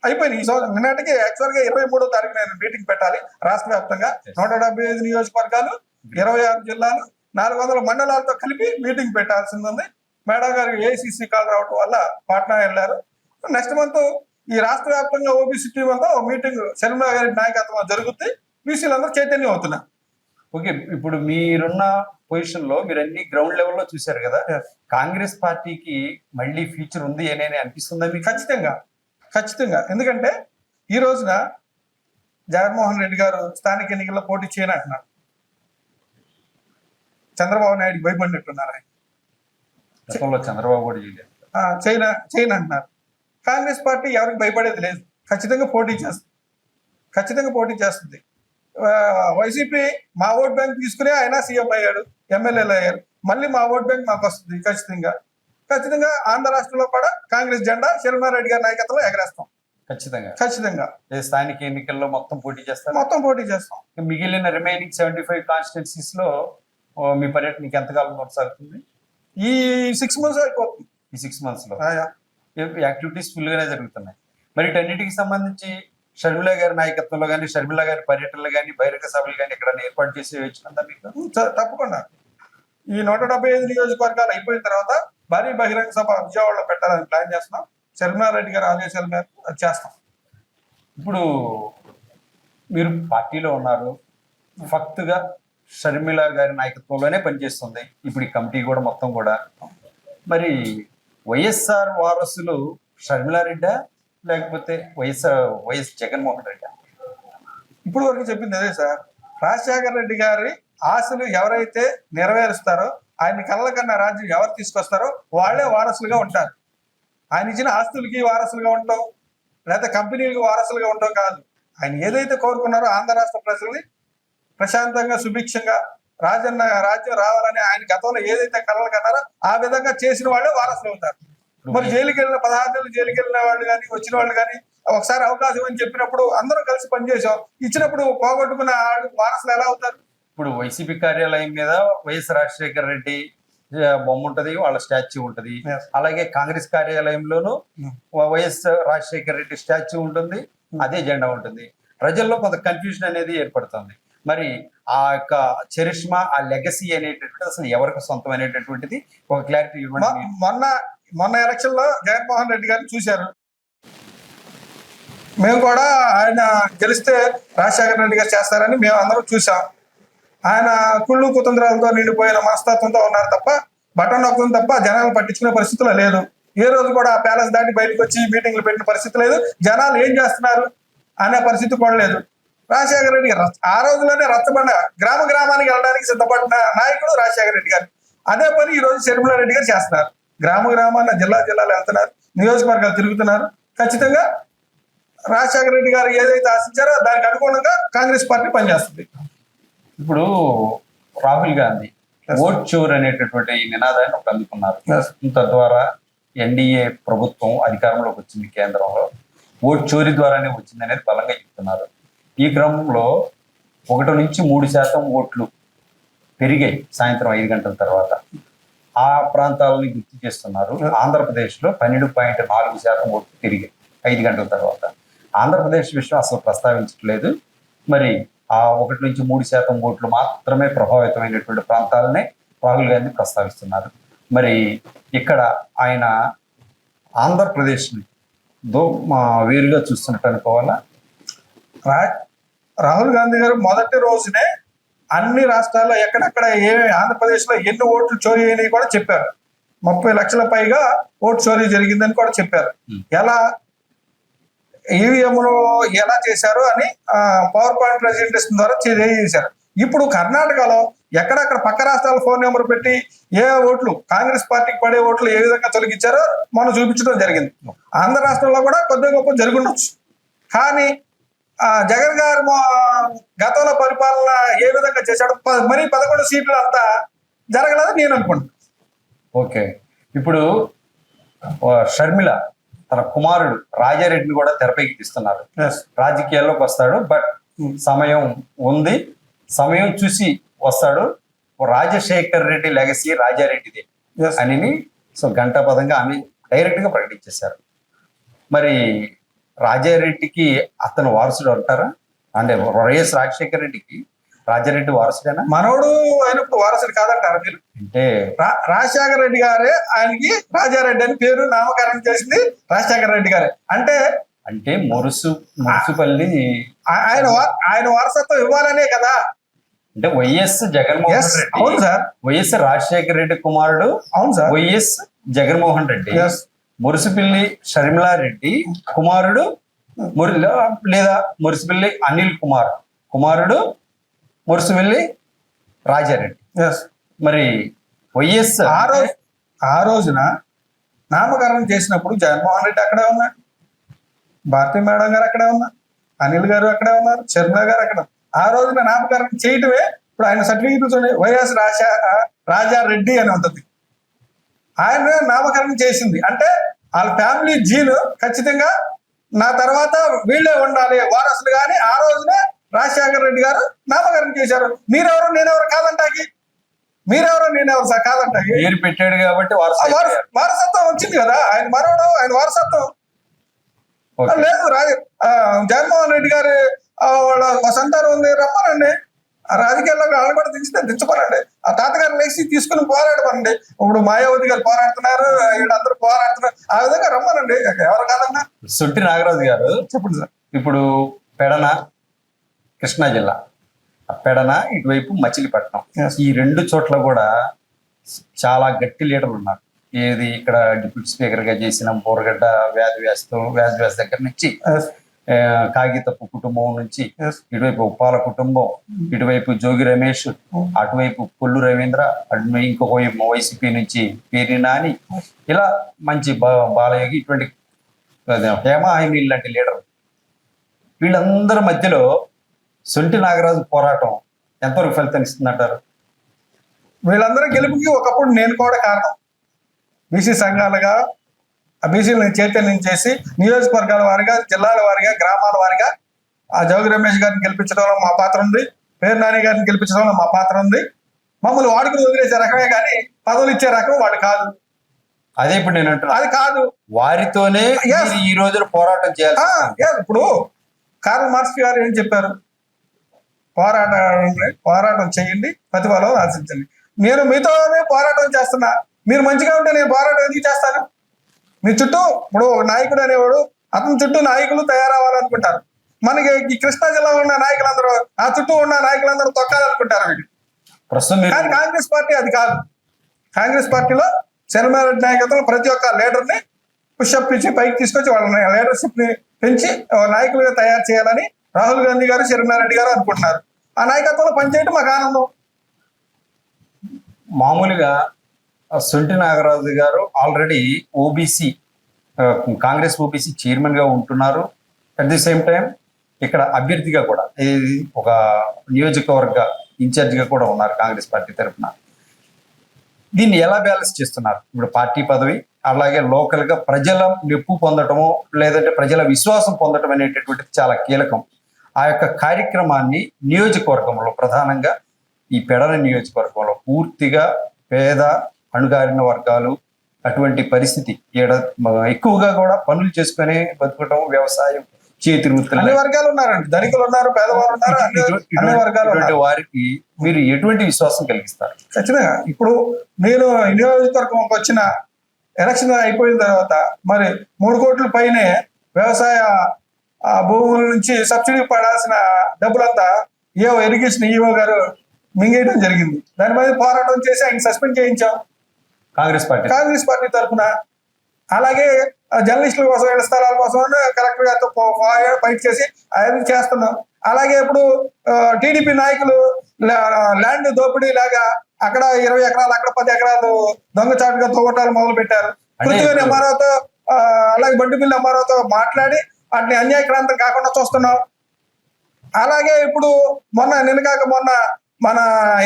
అయిపోయింది. ఈ సంవత్సరం నిన్నటికి యాక్చువల్ గా 23వ తారీఖు నేను మీటింగ్ పెట్టాలి రాష్ట్ర వ్యాప్తంగా 175 నియోజకవర్గాలు, 26 జిల్లాలు, 400 మండలాలతో కలిపి మీటింగ్ పెట్టాల్సింది ఉంది. మేడం గారు ఏఐసిసి కాల్ రావడం వల్ల పాట్నా వెళ్ళారు. నెక్స్ట్ మంత్ ఈ రాష్ట్ర వ్యాప్తంగా ఓబీసీ టీం అంతా మీటింగ్ శర్మిల గారి నాయకత్వం జరుగుతుంది. బీసీలందరూ చైతన్యం అవుతున్నారు. ఓకే, ఇప్పుడు మీరున్న పొజిషన్ లో మీరు అన్ని గ్రౌండ్ లెవెల్లో చూశారు కదా, కాంగ్రెస్ పార్టీకి మళ్ళీ ఫ్యూచర్ ఉంది అని అనిపిస్తుందా మీకు? ఖచ్చితంగా. ఎందుకంటే ఈ రోజున జగన్మోహన్ రెడ్డి గారు స్థానిక ఎన్నికల్లో పోటీ చేయని అంటున్నారు. చంద్రబాబు నాయుడు భయపడినట్టున్నారు. ఆయన గతంలో చంద్రబాబు కూడా చేయలేదు. చైనా అంటున్నారు. కాంగ్రెస్ పార్టీ ఎవరికి భయపడేది లేదు. ఖచ్చితంగా పోటీ చేస్తుంది. వైసీపీ మా ఓట్ బ్యాంక్ తీసుకునే ఆయన సీఎం అయ్యాడు, ఎమ్మెల్యేలు అయ్యారు. మళ్ళీ మా ఓట్ బ్యాంక్ మాకు వస్తుంది. ఖచ్చితంగా ఆంధ్ర రాష్ట్రంలో కూడా కాంగ్రెస్ జెండా శర్మారెడ్డి గారి నాయకత్వంలో ఎగరేస్తాం. ఖచ్చితంగా స్థానిక ఎన్నికల్లో మొత్తం పోటీ చేస్తాం. మిగిలిన రిమైనింగ్ 75 కాన్స్టిట్యున్సీస్ లో మీ పర్యటన ఎంతకాలం కొనసాగుతుంది? ఈ 6 months అయిపోతుంది. ఈ 6 months లో యాక్టివిటీస్ ఫుల్ గానే జరుగుతున్నాయి. మరి వీటన్నిటికి సంబంధించి షర్మిల గారి నాయకత్వంలో కానీ, షర్మిల గారి పర్యటనలు కానీ, బహిరంగ సభలు కానీ ఇక్కడ ఏర్పాటు చేసి వచ్చినందా మీకు? తప్పకుండా. ఈ 175 నియోజకవర్గాలు అయిపోయిన తర్వాత భారీ బహిరంగ సభ విజయవాడలో పెట్టాలని ప్లాన్ చేస్తున్నాం. శర్మిలారెడ్డి గారి ఆదేశాల మేరకు చేస్తాం. ఇప్పుడు మీరు పార్టీలో ఉన్నారు, ఫక్తుగా షర్మిల గారి నాయకత్వంలోనే పనిచేస్తుంది ఇప్పుడు ఈ కమిటీ కూడా మొత్తం కూడా. మరి వైఎస్ఆర్ వారసులు షర్మిలారెడ్డా లేకపోతే వైఎస్ జగన్మోహన్ రెడ్డి? ఇప్పుడు వరకు చెప్పింది అదే సార్. రాజశేఖర రెడ్డి గారి ఆశలు ఎవరైతే నెరవేరుస్తారో, ఆయన కళ్ళ కన్నా రాజ్యం ఎవరు తీసుకొస్తారో వాళ్ళే వారసులుగా ఉంటారు. ఆయన ఇచ్చిన ఆస్తులకి వారసులుగా ఉంటాం, లేదా కంపెనీలకు వారసులుగా ఉంటాం కాదు. ఆయన ఏదైతే కోరుకున్నారో ఆంధ్ర రాష్ట్ర ప్రజల్ని ప్రశాంతంగా సుభిక్షంగా రాజన్న రాజ్యం రావాలని ఆయన గతంలో ఏదైతే కళలు కన్నారో ఆ విధంగా చేసిన వాళ్ళే వారసులు అవుతారు. మరి జైలుకి వెళ్ళిన 16 నెలలు జైలుకి వెళ్ళిన వాళ్ళు కానీ, వచ్చిన వాళ్ళు కానీ ఒకసారి అవకాశం అని చెప్పినప్పుడు అందరం కలిసి పనిచేసాం. ఇచ్చినప్పుడు పోగొట్టుకున్న వారసులు ఎలా అవుతారు? ఇప్పుడు వైసీపీ కార్యాలయం మీద వైఎస్ రాజశేఖర రెడ్డి బొమ్మ ఉంటది, వాళ్ళ స్టాచ్యూ ఉంటది. అలాగే కాంగ్రెస్ కార్యాలయంలోనూ వైఎస్ రాజశేఖర రెడ్డి స్టాచ్యూ ఉంటుంది, అదే జెండా ఉంటుంది. ప్రజల్లో కొంత కన్ఫ్యూజన్ అనేది ఏర్పడుతుంది. మరి ఆ యొక్క చరిష్మా, ఆ లెగసీ అనేటటువంటిది అసలు ఎవరికి సొంతం అనేటటువంటిది ఒక క్లారిటీ ఇవ్వండి. మొన్న ఎలక్షన్ లో జగన్మోహన్ రెడ్డి గారిని చూశారు. మేము కూడా ఆయన గెలిస్తే రాజశేఖర రెడ్డి గారు చేస్తారని మేము అందరం చూసాం. ఆయన కుళ్ళు కుతంత్రాలతో నిండిపోయిన మనస్తత్వంతో ఉన్నారు తప్ప, బటన్ నొక్కడం తప్ప జనాలు పట్టించుకునే పరిస్థితులు లేదు. ఏ రోజు కూడా ఆ ప్యాలెస్ దాటి బయటకు వచ్చి మీటింగ్లు పెట్టిన పరిస్థితి లేదు. జనాలు ఏం చేస్తున్నారు అనే పరిస్థితి కూడా లేదు. రాజశేఖర రెడ్డి గారు ఆ రోజులోనే రచ్చబండ గ్రామానికి వెళ్ళడానికి సిద్ధపడిన నాయకుడు రాజశేఖర రెడ్డి గారు. అదే పని ఈ రోజు శర్మిలారెడ్డి గారు చేస్తున్నారు. గ్రామాన జిల్లాలు వెళ్తున్నారు, నియోజకవర్గాలు తిరుగుతున్నారు. ఖచ్చితంగా రాజశేఖర రెడ్డి గారు ఏదైతే ఆశించారో దానికి అనుగుణంగా కాంగ్రెస్ పార్టీ పనిచేస్తుంది. ఇప్పుడు రాహుల్ గాంధీ ఓట్ చోర్ అనేటటువంటి ఈ నినాదాన్ని ఒక అందుకున్నారు. తద్వారా ఎన్డీఏ ప్రభుత్వం అధికారంలోకి వచ్చింది కేంద్రంలో, ఓట్ చోరీ ద్వారానే వచ్చింది అనేది బలంగా చెప్తున్నారు. ఈ క్రమంలో 1 నుంచి 3% ఓట్లు పెరిగాయి సాయంత్రం 5 గంటల తర్వాత. ఆ ప్రాంతాలని గుర్తు చేస్తున్నారు. ఆంధ్రప్రదేశ్లో 12.4% ఓట్లు పెరిగాయి 5 గంటల తర్వాత. ఆంధ్రప్రదేశ్ విషయం అసలు ప్రస్తావించట్లేదు. మరి ఆ 1 నుంచి 3% ఓట్లు మాత్రమే ప్రభావితమైనటువంటి ప్రాంతాలనే రాహుల్ గాంధీ ప్రస్తావిస్తున్నారు. మరి ఇక్కడ ఆయన ఆంధ్రప్రదేశ్ని వేరుగా చూస్తున్నట్టు అనుకోవాలా? రాహుల్ గాంధీ గారు మొదటి రోజునే అన్ని రాష్ట్రాల్లో ఎక్కడెక్కడ ఆంధ్రప్రదేశ్ లో ఎన్ని ఓట్లు చోరీ అయినాయి కూడా చెప్పారు. 30 లక్షల పైగా ఓటు చోరీ జరిగిందని కూడా చెప్పారు. ఎలా ఈవీఎంలు ఎలా చేశారు అని పవర్ పాయింట్ ప్రెజెంటేషన్ ద్వారా తెలియజేశారు. ఇప్పుడు కర్ణాటకలో ఎక్కడెక్కడ పక్క రాష్ట్రాల ఫోన్ నెంబర్ పెట్టి ఏ ఓట్లు కాంగ్రెస్ పార్టీకి పడే ఓట్లు ఏ విధంగా తొలగించారో మనం చూపించడం జరిగింది. ఆంధ్ర రాష్ట్రంలో కూడా కొద్దిగా గొప్ప జరుగుండొచ్చు. కానీ జగన్ గారు గతంలో పరిపాలన ఏ విధంగా చేశాడు, మరి 11 సీట్లు అంతా జరగలేదని నేను అనుకుంటున్నాను. ఓకే, ఇప్పుడు షర్మిల తన కుమారుడు రాజారెడ్డిని కూడా తెరపైకి తీస్తున్నారు. రాజకీయాల్లోకి వస్తాడు, బట్ సమయం ఉంది, సమయం చూసి వస్తాడు. రాజశేఖర్ రెడ్డి లెగసీ రాజారెడ్డిదే అని సో ఘంటాపథంగా ఆమె డైరెక్ట్ గా ప్రకటించేశారు. మరి రాజారెడ్డికి అతను వారసుడు అంటారా? అంటే వైఎస్ రాజశేఖర రెడ్డికి రాజారెడ్డి వారసుడేనా? మనోడు అయినప్పుడు వారసుడు కాదంటారు మీరు? అంటే రాజశేఖర రెడ్డి గారే ఆయనకి రాజారెడ్డి అని పేరు నామకరణం చేసింది రాజశేఖర రెడ్డి గారే. అంటే అంటే మురుసుపల్లి ఆయన వారసత్వం ఇవ్వాలనే కదా. అంటే వైఎస్ జగన్మోహన్ రెడ్డి, అవును సార్, వైఎస్ రాజశేఖర రెడ్డి కుమారుడు, అవును సార్, వైఎస్ జగన్మోహన్ రెడ్డి, మురుసుపిల్లి షర్మిలారెడ్డి కుమారుడు, లేదా మురుసుపిల్లి అనిల్ కుమార్ కుమారుడు మురుసుపిల్లి రాజారెడ్డి. మరి వైఎస్ ఆ రోజున నామకరణం చేసినప్పుడు జగన్మోహన్ రెడ్డి అక్కడే ఉన్నాడు, భారతీ మేడం గారు అక్కడే ఉన్నారు, అనిల్ గారు అక్కడే ఉన్నారు, షర్మిల గారు అక్కడ. ఆ రోజున నామకరణం చేయటమే ఇప్పుడు ఆయన సర్టిఫికేట్ చూడండి, వైఎస్ రాజారెడ్డి అని ఉంటుంది. ఆయన నామకరణం చేసింది అంటే వాళ్ళ ఫ్యామిలీ జీన్ ఖచ్చితంగా నా తర్వాత వీళ్ళే ఉండాలి వారసులు. కానీ ఆ రోజున రాజశేఖర రెడ్డి గారు నామకరణం చేశారు. మీరెవరు నేనెవరు కాదంటాకి, మీరెవరు నేనెవరు సార్ కాదంటాకి. పేరు పెట్టాడు కాబట్టి వారసత్వం వచ్చింది కదా. ఆయన మరవడం ఆయన వారసత్వం లేదు. జగన్మోహన్ రెడ్డి గారి వాళ్ళ సంతానం ఉంది, రమ్మనండి. ఆ రాజకీయాల్లో వాళ్ళు కూడా దించుకోనండి. ఆ తాతగారు లేచి తీసుకుని పోరాడమనండి. ఇప్పుడు మాయావతి గారు పోరాడుతున్నారు, వీళ్ళందరూ పోరాడుతున్నారు. ఆ విధంగా రమ్మనండి, ఎవరు కాదన్నా. సొంటి నాగరాజు గారు చెప్పండి సార్. ఇప్పుడు పెడన కృష్ణా జిల్లా, పెడన ఇటువైపు మచిలీపట్నం, ఈ రెండు చోట్ల కూడా చాలా గట్టి లీడర్లు ఉన్నారు. ఏది ఇక్కడ డిప్యూటీ స్పీకర్ గా చేసిన బోరగడ్డ వ్యాధి దగ్గర నుంచి కాగితపు కుటుంబం నుంచి ఇటువైపు ఉప్పాల కుటుంబం, ఇటువైపు జోగి రమేష్, అటువైపు కొల్లు రవీంద్ర, అటు ఇంకొక వైసీపీ నుంచి పేరి నాని, ఇలా మంచి బాలయోగి, ఇటువంటి హేమా హైమీల్ లాంటి లీడర్. వీళ్ళందరి మధ్యలో సొంటి నాగరాజు పోరాటం ఎంతవరకు ఫలితం ఇస్తుందంటారు? వీళ్ళందరూ గెలుపుకి ఒకప్పుడు నేను కూడా కారణం. బీసీ సంఘాలుగా బీసీలను చైతన్యం చేసి నియోజకవర్గాల వారిగా, జిల్లాల వారిగా, గ్రామాల వారిగా ఆ జోగి రమేష్ గారిని గెలిపించడంలో మా పాత్ర ఉంది, పేరు నాని గారిని గెలిపించడంలో మా పాత్ర ఉంది. మమ్మల్ని వాడుకుని వదిలేసే రకమే కానీ పదవులు ఇచ్చే రకం వాళ్ళు కాదు. అదే ఇప్పుడు నేను అంటున్నా, అది కాదు. వారితోనే ఈ రోజున పోరాటం చేయాలి. ఇప్పుడు కార్ల్ మార్క్స్ గారు ఏం చెప్పారు? పోరాటం చేయండి, ప్రతిఫలం ఆశించండి. నేను మీతోనే పోరాటం చేస్తున్నా, మీరు మంచిగా ఉంటే నేను పోరాటం ఎందుకు చేస్తాను? మీ చుట్టూ ఇప్పుడు నాయకుడు అనేవాడు, అతని చుట్టూ నాయకులు తయారవ్వాలనుకుంటారు. మనకి ఈ కృష్ణా జిల్లాలో ఉన్న నాయకులందరూ, ఆ చుట్టూ ఉన్న నాయకులందరూ తొక్కాలనుకుంటారు వీళ్ళు. కానీ కాంగ్రెస్ పార్టీ అది కాదు. కాంగ్రెస్ పార్టీలో శర్మారెడ్డి నాయకత్వంలో ప్రతి ఒక్క లీడర్ని పుషప్ ఇచ్చి పైకి తీసుకొచ్చి వాళ్ళ లీడర్షిప్ ని పెంచి నాయకులుగా తయారు చేయాలని రాహుల్ గాంధీ గారు, శర్మారెడ్డి గారు అనుకుంటున్నారు. ఆ నాయకత్వంలో పనిచేయడం మాకు ఆనందం. మామూలుగా సొంటి నాగరాజు గారు already OBC, Congress OBC chairman గా ఉంటున్నారు. అట్ ది సేమ్ టైం ఇక్కడ అభ్యర్థిగా కూడా, ఒక నియోజకవర్గ ఇన్ఛార్జిగా కూడా ఉన్నారు కాంగ్రెస్ పార్టీ తరఫున. దీన్ని ఎలా బ్యాలెన్స్ చేస్తున్నారు? ఇప్పుడు పార్టీ పదవి, అలాగే లోకల్ గా ప్రజల మెప్పు పొందటము, లేదంటే ప్రజల విశ్వాసం పొందటం అనేటటువంటిది చాలా కీలకం. ఆ యొక్క కార్యక్రమాన్ని నియోజకవర్గంలో, ప్రధానంగా ఈ పెడన నియోజకవర్గంలో పూర్తిగా పేద అణుగారిన వర్గాలు, అటువంటి పరిస్థితి ఎక్కువగా కూడా పనులు చేసుకునే బతుకటం, వ్యవసాయం, చేతి వృత్తులు, అన్ని వర్గాలు ఉన్నారండి. ధనికులు ఉన్నారు, పేదవారు ఉన్నారు, అన్ని వర్గాలు. వారికి మీరు ఎటువంటి విశ్వాసం కలిగిస్తారు? ఖచ్చితంగా. ఇప్పుడు నేను నియోజకవర్గంకి వచ్చిన ఎలక్షన్ అయిపోయిన తర్వాత మరి 3 కోట్ల పైనే వ్యవసాయ భూముల నుంచి సబ్సిడీ పడాల్సిన డబ్బులంతా ఇరిగేషన్ ఈఓ గారు మింగేయడం జరిగింది. దాని మీద పోరాటం చేసి ఆయన సస్పెండ్ చేయించాం కాంగ్రెస్ పార్టీ తరఫున. అలాగే జర్నలిస్టుల కోసం, ఇళ్ల స్థలాల కోసం కలెక్టర్ గారితో ఫైట్ చేసి అది చేస్తున్నాం. అలాగే ఇప్పుడు టీడీపీ నాయకులు ల్యాండ్ దోపిడీ లాగా అక్కడ 20 ఎకరాలు, అక్కడ 10 ఎకరాలు దొంగచాటుగా తోగొట్టాలు మొదలు పెట్టారు. పృథ్వీ ఎంఆర్ఓతో, అలాగే బండిపిల్లి ఎంఆర్ఓతో మాట్లాడి వాటిని అన్యాయక్రాంతం కాకుండా చూస్తున్నాం. అలాగే ఇప్పుడు మొన్న మన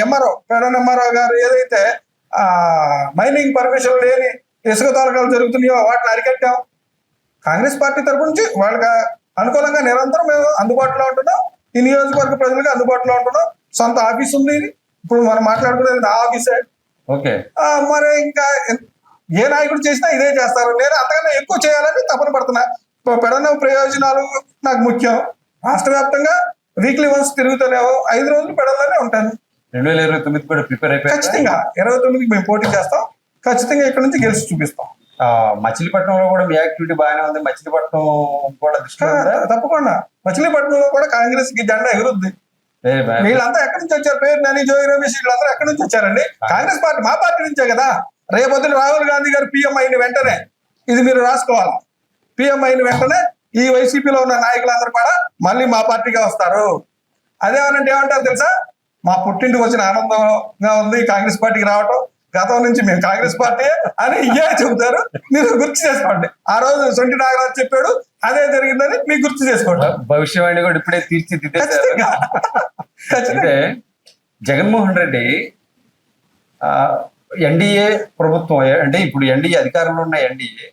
ఎంఆర్ఓ, పెడన ఎంఆర్ఓ గారు ఏదైతే మైనింగ్ పర్మిషన్ లేని ఇసుక తోలకాలు జరుగుతున్నాయో వాటిని అరికట్టాం. కాంగ్రెస్ పార్టీ తరపు నుంచి వాళ్ళకి అనుకూలంగా నిరంతరం మేము అందుబాటులో ఉంటున్నాం. ఈ నియోజకవర్గ ప్రజలకు అందుబాటులో ఉంటున్నాం. సొంత ఆఫీస్ ఉంది. ఇప్పుడు మనం మాట్లాడుకునేది నా ఆఫీసే. ఓకే. మరి ఇంకా ఏ నాయకుడు చేసినా ఇదే చేస్తారు. నేను అంతకన్నా ఎక్కువ చేయాలని తపన పడుతున్నా. పెడన ప్రయోజనాలు నాకు ముఖ్యం. రాష్ట్ర వ్యాప్తంగా వీక్లీ వన్స్ తిరుగుతూనేమో 5 రోజులు పెడల్లోనే ఉంటాను. 2029 కూడా ప్రిపేర్ అయిపోయారు. ఖచ్చితంగా 29కి మేము పోటీ చేస్తాం. ఖచ్చితంగా ఇక్కడ నుంచి గెలిచి చూపిస్తాం. మచిలీపట్నంలో కూడా మీ యాక్టివిటీ బాగానే ఉంది. మచిలీపట్నం కూడా దృష్టిలో ఉందా? తప్పకుండా మచిలీపట్నంలో కూడా కాంగ్రెస్ కి జెండా ఎగురుద్ది. వీళ్ళంతా ఎక్కడి నుంచి వచ్చారు? పేరు నాని, జోగి రమేష్ వీళ్ళందరూ ఎక్కడి నుంచి వచ్చారండి? కాంగ్రెస్ పార్టీ, మా పార్టీ నుంచే కదా. రేపొద్దున రాహుల్ గాంధీ గారు పిఎం అయిన వెంటనే, ఇది మీరు రాసుకోవాలి, పిఎం అయిన వెంటనే ఈ వైసీపీలో ఉన్న నాయకులందరూ కూడా మళ్ళీ మా పార్టీగా వస్తారు. అదేమనంటే ఏమంటారు తెలుసా? మా పుట్టింటికి వచ్చిన ఆనందంగా ఉంది కాంగ్రెస్ పార్టీకి రావటం, గతం నుంచి మేము కాంగ్రెస్ పార్టీ అని ఇయే చెబుతారు. మీరు గుర్తు చేసుకోండి. ఆ రోజు సొంటి నాగరాజు చెప్పాడు, అదే జరిగిందని మీకు గుర్తు చేసుకోండి. భవిష్యవాణి కూడా ఇప్పుడే తీర్చిదిద్దేశారు. అయితే జగన్మోహన్ రెడ్డి ఎన్డీఏ ప్రభుత్వం, అంటే ఇప్పుడు ఎన్డీఏ అధికారంలో ఉన్న ఎన్డీఏ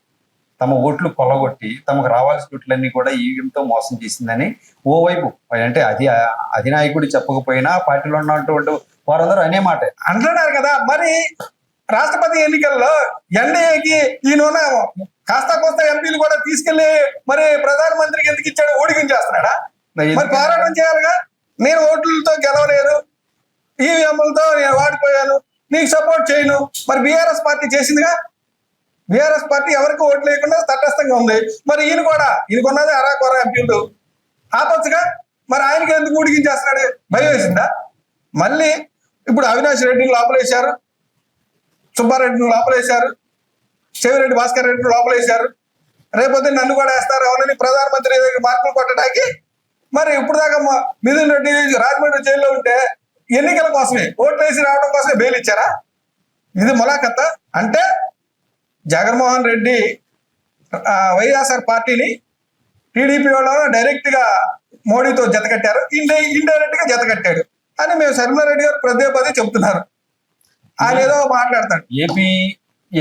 తమ ఓట్లు కొల్లగొట్టి తమకు రావాల్సిన ఓట్లన్నీ కూడా ఈవీఎంతో మోసం చేసిందని ఓవైపు, అంటే అధినాయకుడు చెప్పకపోయినా పార్టీలో ఉన్నటువంటి వారందరూ అనే మాట అంటున్నారు కదా. మరి రాష్ట్రపతి ఎన్నికల్లో ఎన్డీఏకి ఈయన కాస్త కోస్త ఎంపీలు కూడా తీసుకెళ్లి మరి ప్రధానమంత్రికి ఎందుకు ఇచ్చాడు? ఊడికించేస్తున్నాడా? మరి పోరాటం చేయాలిగా. నేను ఓట్లతో గెలవలేదు, ఈవీఎంలతో నేను వాడిపోయాను, నీకు సపోర్ట్ చేయను. మరి బీఆర్ఎస్ పార్టీ చేసిందిగా. బీఆర్ఎస్ పార్టీ ఎవరికి ఓట్లు లేకుండా తటస్థంగా ఉంది. మరి ఈయనకున్నది అరాకొర ఎంపీలు ఆపచ్చుగా. మరి ఆయనకి ఎందుకు ఊడికించేస్తున్నాడు? భయం వేసిందా? మళ్ళీ ఇప్పుడు అవినాష్ రెడ్డిని లోపలేశారు, సుబ్బారెడ్డిని లోపలేశారు, చెవిరెడ్డి భాస్కర్ రెడ్డిని లోపలేశారు. రేపొద్దున నన్ను కూడా వేస్తారు ఎవరని ప్రధానమంత్రి దగ్గర మార్కులు కొట్టడానికి. మరి ఇప్పుడు దాకా మిథున్ రెడ్డి రాజమండ్రి జైల్లో ఉంటే ఎన్నికల కోసమే, ఓట్లు వేసి రావడం కోసమే బెయిల్ ఇచ్చారా? ఇది ములాఖత. అంటే జగన్మోహన్ రెడ్డి వైఎస్ఆర్ పార్టీని టీడీపీ వాళ్ళు డైరెక్ట్ గా మోడీతో జతకట్టారు, ఇండైరెక్ట్ గా జతకట్టాడు అని మేము శర్మారెడ్డి గారు పదే చెబుతున్నారు. ఆయన ఏదో మాట్లాడతాడు.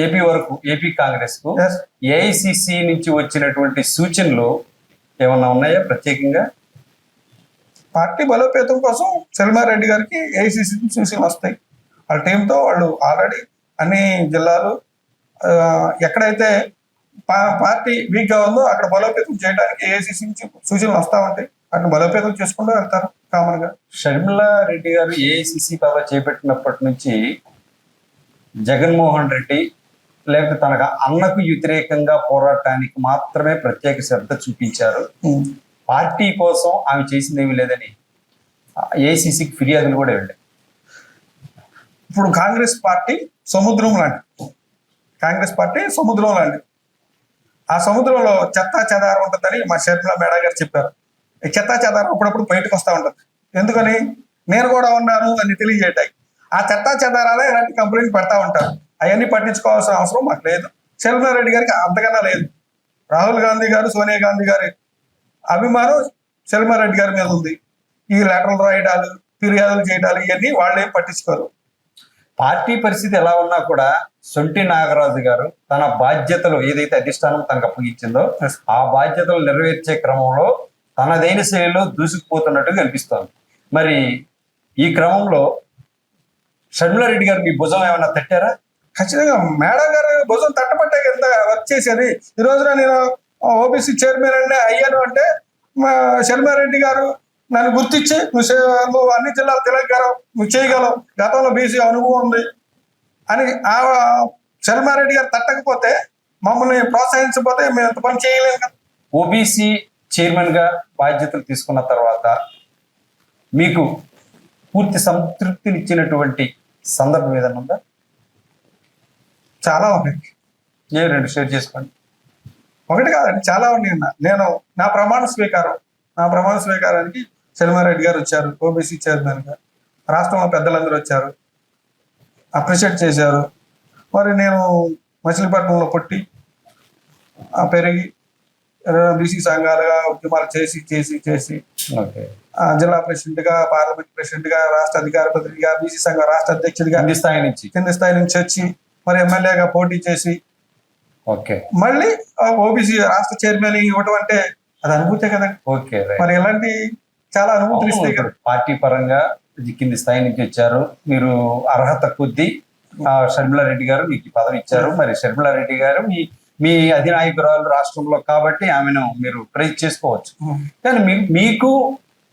ఏపీ వరకు ఏపీ కాంగ్రెస్ కు ఏఐసిసి నుంచి వచ్చినటువంటి సూచనలు ఏమన్నా ఉన్నాయా ప్రత్యేకంగా? పార్టీ బలోపేతం కోసం శర్మారెడ్డి గారికి ఏఐసిసి సూచనలు వస్తాయి. వాళ్ళ టీంతో వాళ్ళు ఆల్రెడీ అన్ని జిల్లాలు ఎక్కడైతే పార్టీ వీక్ గా ఉందో అక్కడ బలోపేతం చేయడానికి ఏఐసిసి నుంచి సూచనలు వస్తా ఉంటాయి. అక్కడ బలోపేతం చేసుకుంటూ వెళ్తారు కామన్ గా. షర్మిలా రెడ్డి గారు ఏఐసిసి బాబా చేపట్టినప్పటి నుంచి జగన్మోహన్ రెడ్డి లేకపోతే తనకు అన్నకు వ్యతిరేకంగా పోరాటానికి మాత్రమే ప్రత్యేక శ్రద్ధ చూపించారు. పార్టీ కోసం ఆమె చేసింది ఏమీ లేదని ఏఐసిసికి ఫిర్యాదులు కూడా వెళ్ళాయి. ఇప్పుడు కాంగ్రెస్ పార్టీ సముద్రం లాంటి, కాంగ్రెస్ పార్టీ సముద్రం లాంటి. ఆ సముద్రంలో చెత్తా చెదారం ఉంటుందని మా షర్మిలా మేడం గారు చెప్పారు. ఈ చెత్తా చెదారం అప్పుడప్పుడు బయటకు వస్తూ ఉంటుంది. ఎందుకని? నేను కూడా ఉన్నాను అని తెలియజేయటానికి. ఆ చెత్తా చెదారాలే ఇలాంటి కంప్లైంట్ పెడతా ఉంటారు. అవన్నీ పట్టించుకోవాల్సిన అవసరం మాకు లేదు. శర్మిలా రెడ్డి గారికి అంతకన్నా లేదు. రాహుల్ గాంధీ గారు, సోనియా గాంధీ గారి అభిమానం శర్మిలా రెడ్డి గారి మీద ఉంది. ఈ లెటర్లు రాయడాలు, ఫిర్యాదులు చేయడాలు ఇవన్నీ వాళ్ళేం పట్టించుకోరు. పార్టీ పరిస్థితి ఎలా ఉన్నా కూడా సొంటి నాగరాజు గారు తన బాధ్యతలు ఏదైతే అధిష్టానం తనకు అప్పగించిందో ఆ బాధ్యతలు నెరవేర్చే క్రమంలో తనదైన శైలిలో దూసుకుపోతున్నట్టుగా కనిపిస్తోంది. మరి ఈ క్రమంలో షర్మిలా రెడ్డి గారు మీ భుజం ఏమన్నా తట్టారా? ఖచ్చితంగా మేడం గారు భుజం తట్టపట్టే కింద వర్క్ చేసేది. ఈ రోజున నేను ఓబీసీ చైర్మన్ అయ్యాను అంటే షర్మిలా రెడ్డి గారు నన్ను గుర్తించి నువ్వు అన్ని జిల్లాలు తిరగలవు, నువ్వు చేయగలవు, గతంలో బీసీ అనుభవం ఉంది అని ఆ శర్మిలా రెడ్డి గారు తట్టకపోతే, మమ్మల్ని ప్రోత్సహించకపోతే మేము ఎంత పని చేయలేము కదా. ఓబీసీ చైర్మన్ గా బాధ్యతలు తీసుకున్న తర్వాత మీకు పూర్తి సంతృప్తినిచ్చినటువంటి సందర్భం ఏదన్నా ఉందా? చాలా ఉన్నాయి. నేను 2 షేర్ చేసుకోండి. ఒకటి కాదండి, చాలా ఉన్నాయి. నేను నా ప్రమాణ స్వీకారానికి షర్మిలా రెడ్డి గారు వచ్చారు, ఓబీసీ చైర్మన్ గా. రాష్ట్రంలో పెద్దలందరూ వచ్చారు, అప్రిషియేట్ చేశారు. మరి నేను మచిలీపట్నంలో పుట్టి పెరిగి బీసీ సంఘాలుగా ఉద్యమాలు చేసి జిల్లా ప్రెసిడెంట్ గా, పార్లమెంట్ ప్రెసిడెంట్ గా, రాష్ట్ర అధికార ప్రతినిధిగా, బీసీ సంఘం రాష్ట్ర అధ్యక్షుడిగా కింది స్థాయి నుంచి వచ్చి మరి ఎమ్మెల్యేగా పోటీ చేసి మళ్ళీ ఓబీసీ రాష్ట్ర చైర్మన్ ఇవ్వటం అంటే అది అనుభూతే కదా. మరి ఇలాంటి చాలా అనుభూతులు ఇస్తాయి కదా. పార్టీ పరంగా కింది స్థాయి నుంచి వచ్చారు, మీరు అర్హత కొద్దీ షర్మిలారెడ్డి గారు మీకు ఈ పదవి ఇచ్చారు. మరి షర్మిలారెడ్డి గారు మీ అధినాయకురాలు రాష్ట్రంలో కాబట్టి ఆమెను మీరు ప్రైజ్ చేసుకోవచ్చు. కానీ మీకు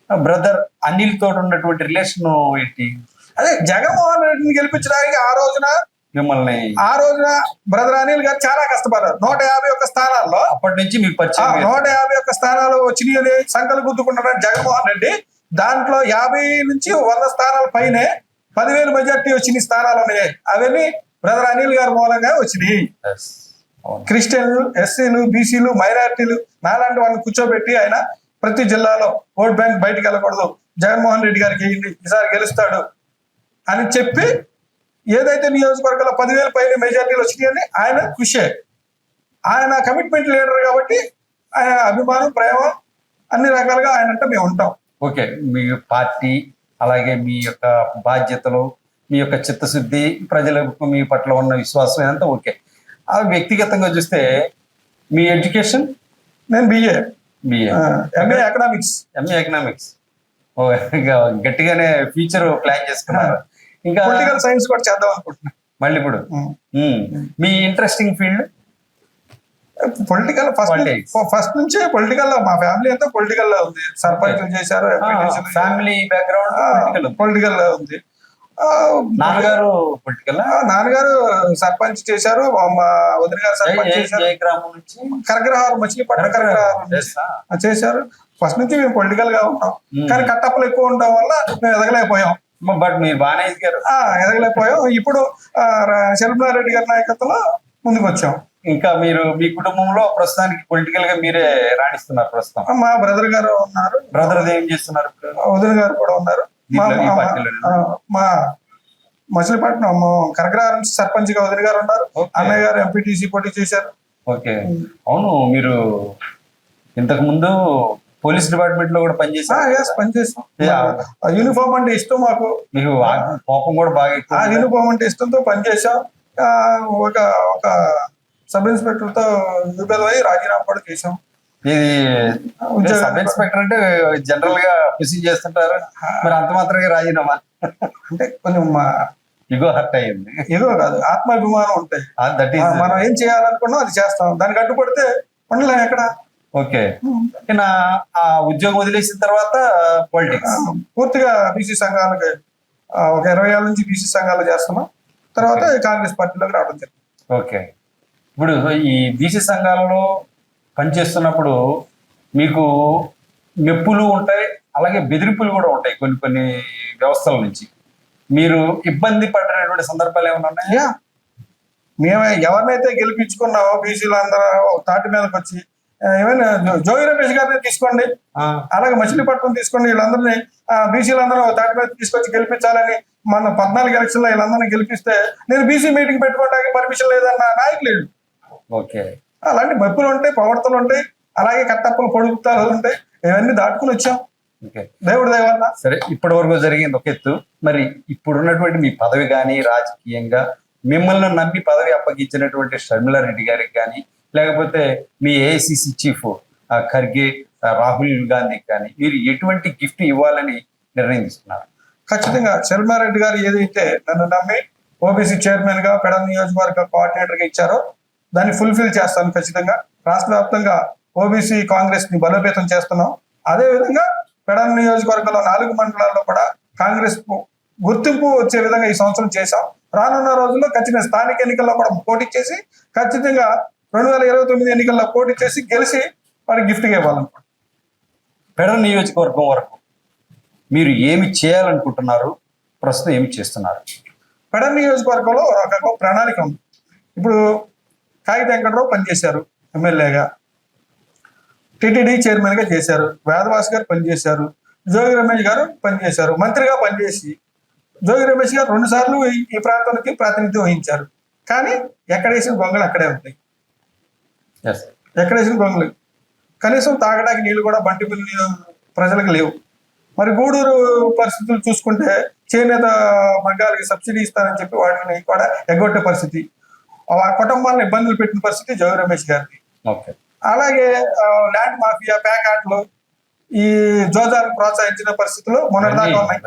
బ్రదర్ అనిల్ తోటి ఉన్నటువంటి రిలేషన్ ఏంటి? అదే జగన్మోహన్ రెడ్డిని గెలిపించడానికి ఆ రోజున బ్రదర్ అనిల్ గారు చాలా కష్టపడ్డారు. 151 స్థానాల్లో అప్పటి నుంచి మీకు పరిచయం. 151 స్థానాలు వచ్చినాయని సంకలు గుద్దుకుంటున్నాడు జగన్మోహన్ రెడ్డి. దాంట్లో 50 నుంచి 100 స్థానాల పైనే 10,000 మెజార్టీ వచ్చిన స్థానాలు ఉన్నాయి. అవన్నీ బ్రదర్ అనిల్ గారి మూలంగా వచ్చినాయి. క్రిస్టియన్లు, ఎస్సీలు, బీసీలు, మైనారిటీలు నాలాంటి వాళ్ళని కూర్చోబెట్టి ఆయన ప్రతి జిల్లాలో ఓట్ బ్యాంక్ బయటకు వెళ్ళకూడదు, జగన్మోహన్ రెడ్డి గారికి ఈసారి గెలుస్తాడు అని చెప్పి ఏదైతే నియోజకవర్గంలో 10,000 పైన మెజార్టీలు వచ్చినాయని ఆయన కృషి. ఆయన కమిట్మెంట్ లీడర్ కాబట్టి ఆయన అభిమానం, ప్రేమ అన్ని రకాలుగా ఆయన అంటే మేము ఉంటాం. ఓకే, మీ పార్టీ అలాగే మీ యొక్క బాధ్యతలు, మీ యొక్క చిత్తశుద్ధి, ప్రజలకు మీ పట్ల ఉన్న విశ్వాసం ఇదంతా ఓకే. ఆ వ్యక్తిగతంగా చూస్తే మీ ఎడ్యుకేషన్? నేను బిఏ ఎంఏ ఎకనామిక్స్. గట్టిగానే ఫ్యూచర్ ప్లాన్ చేసుకున్నారు. ఇంకా పొలిటికల్ సైన్స్ కూడా చేద్దాం అనుకుంటున్నా మళ్ళీ ఇప్పుడు. మీ ఇంట్రెస్టింగ్ ఫీల్డ్ పొలిటికల్. ఫస్ట్ నుంచి పొలిటికల్ లో మా ఫ్యామిలీ అంతా పొలిటికల్ లో ఉంది. సర్పంచ్ చేశారు, ఫ్యామిలీ బ్యాక్గ్రౌండ్ పొలిటికల్ లో ఉంది. నాన్నగారు పొలిటికల్, నాన్నగారు సర్పంచ్ చేశారు, మా వదిన గారు సర్పంచ్ చేశారు. కరగ్రహారం, మచిలీపట్నం కరగ్రహారం చేశారు. ఫస్ట్ నుంచి మేము పొలిటికల్ గా ఉన్నాం. కానీ కట్టప్పలు ఎక్కువ ఉండడం వల్ల మేము ఎదగలేకపోయాం. బట్ మీరు బాగానే ఎదగలేకపోయాం. ఇప్పుడు షర్మిలారెడ్డి గారి నాయకత్వంలో ముందుకు వచ్చాం. ఇంకా మీరు మీ కుటుంబంలో ప్రస్తుతానికి పొలిటికల్ గా మీరే రాణిస్తున్నారు ప్రస్తుతం? మా బ్రదర్ గారు ఉన్నారు. బ్రదర్ ఏం చేస్తున్నారు? వదిన గారు కూడా ఉన్నారు. మా మచిలీపట్నం కరగ్రహారం నుంచి సర్పంచ్ గా వదిన గారు ఉన్నారు. అన్నయ్య గారు ఎంపీటీసీ పోటీ చేశారు. ఓకే, అవును. మీరు ఇంతకు ముందు పోలీస్ డిపార్ట్మెంట్ లో కూడా పనిచేసాం. యూనిఫామ్ అంటే ఇష్టం మాకు. మీకు కోపం కూడా బాగా యూనిఫామ్ అంటే ఇష్టంతో పనిచేసాం. ఒక సబ్ ఇన్స్పెక్టర్ తో విభేదమై రాజీనామా కూడా చేసాం. ఇది సబ్ ఇన్స్పెక్టర్ అంటే జనరల్ గా కృషి చేస్తుంటారు, మరి అంత మాత్రమే రాజీనామా అంటే కొంచెం ఇగో హర్ట్ అయ్యింది. ఇగో కాదు, ఆత్మాభిమానం ఉంటాయి. మనం ఏం చేయాలనుకున్నాం అది చేస్తాం. దానికి అడ్డుపడితే ఉండలేం ఎక్కడ. ఓకే, ఆ ఉద్యోగం వదిలేసిన తర్వాత పాలిటిక్స్ పూర్తిగా బీసీ సంఘాలకి ఒక 20 ఏళ్ళ నుంచి బీసీ సంఘాలు చేస్తున్నాం. తర్వాత కాంగ్రెస్ పార్టీలోకి రావడం జరిగింది. ఓకే, ఇప్పుడు ఈ బీసీ సంఘాలలో పనిచేస్తున్నప్పుడు మీకు మెప్పులు ఉంటాయి, అలాగే బెదిరింపులు కూడా ఉంటాయి కొన్ని వ్యవస్థల నుంచి. మీరు ఇబ్బంది పడినటువంటి సందర్భాలు ఏమైనా ఉన్నాయా? మేము ఎవరినైతే గెలిపించుకున్నామో బీసీలు అందరూ తాటి మీదకి వచ్చి ఏమైనా జోగి రమేష్ గారిని తీసుకోండి, అలాగే మచిలీపట్నం తీసుకోండి, వీళ్ళందరినీ బీసీలందరూ తాటి మీద తీసుకొచ్చి గెలిపించాలని మన 14 ఎలక్షన్లో వీళ్ళందరినీ గెలిపిస్తే నేను బీసీ మీటింగ్ పెట్టుకోవడానికి పర్మిషన్ లేదన్న నాయకులు. ఓకే, అలాంటి మెప్పులు ఉంటాయి, ప్రవర్తనలు ఉంటాయి, అలాగే కట్టప్పలు పొడుగుతాలు ఉంటాయి. ఇవన్నీ దాటుకుని వచ్చాం దేవుడి దయ వల్ల. సరే, ఇప్పటి వరకు జరిగింది ఒక ఎత్తు. మరి ఇప్పుడున్నటువంటి మీ పదవి కానీ రాజకీయంగా మిమ్మల్ని నమ్మి పదవి అప్పగించినటువంటి షర్మిలారెడ్డి గారికి కానీ, లేకపోతే మీ ఏఐసిసి చీఫ్ ఖర్గే, రాహుల్ గాంధీకి కానీ మీరు ఎటువంటి గిఫ్ట్ ఇవ్వాలని నిర్ణయం తీసుకున్నారు? ఖచ్చితంగా షర్మిలారెడ్డి గారు ఏదైతే నన్ను నమ్మి ఓబీసీ చైర్మన్ గా పెడన నియోజకవర్గ కోఆర్డినేటర్ గా ఇచ్చారో దాన్ని ఫుల్ఫిల్ చేస్తాను ఖచ్చితంగా. రాష్ట్ర వ్యాప్తంగా ఓబీసీ కాంగ్రెస్ ని బలోపేతం చేస్తున్నాం. అదే విధంగా పెడన నియోజకవర్గంలో 4 మండలాల్లో కూడా కాంగ్రెస్ గుర్తింపు వచ్చే విధంగా ఈ సంవత్సరం చేశాం. రానున్న రోజుల్లో ఖచ్చితంగా స్థానిక ఎన్నికల్లో కూడా పోటీ చేసి ఖచ్చితంగా 2029 ఎన్నికల్లో పోటీ చేసి గెలిచి వారికి గిఫ్ట్గా ఇవ్వాలనుకుంటున్నాం. పెడన నియోజకవర్గం వరకు మీరు ఏమి చేయాలనుకుంటున్నారు? ప్రస్తుతం ఏమి చేస్తున్నారు? పెడన నియోజకవర్గంలో ఒక ప్రణాళిక ఉంది. ఇప్పుడు కాగిత వెంకటరావు పనిచేశారు ఎమ్మెల్యేగా, టిటిడి చైర్మన్ గా చేశారు. వేదవాస్ గారు పనిచేశారు, జోగి రమేష్ గారు పనిచేశారు, మంత్రిగా పనిచేసి జోగి రమేష్ గారు 2 సార్లు ఈ ప్రాంతానికి ప్రాతినిధ్యం వహించారు. కానీ ఎక్కడేసిన గొంగలు అక్కడే ఉంటాయి. ఎక్కడేసిన గొంగలు కనీసం తాగడానికి నీళ్లు కూడా బంటిపల్లి ప్రజలకు లేవు. మరి గూడూరు పరిస్థితులు చూసుకుంటే చేనేత మగ్గాలకి సబ్సిడీ ఇస్తానని చెప్పి వాటిని కూడా ఎగ్గొట్టే పరిస్థితి, ఆ కుటుంబాలను ఇబ్బందులు పెట్టిన పరిస్థితి జోగి రమేష్ గారిది. అలాగే ల్యాండ్ మాఫియా, ప్యాకాట్లు, ఈ జోజాలను ప్రోత్సహించిన పరిస్థితులు మొన్నటిదాకా ఉన్నాయి.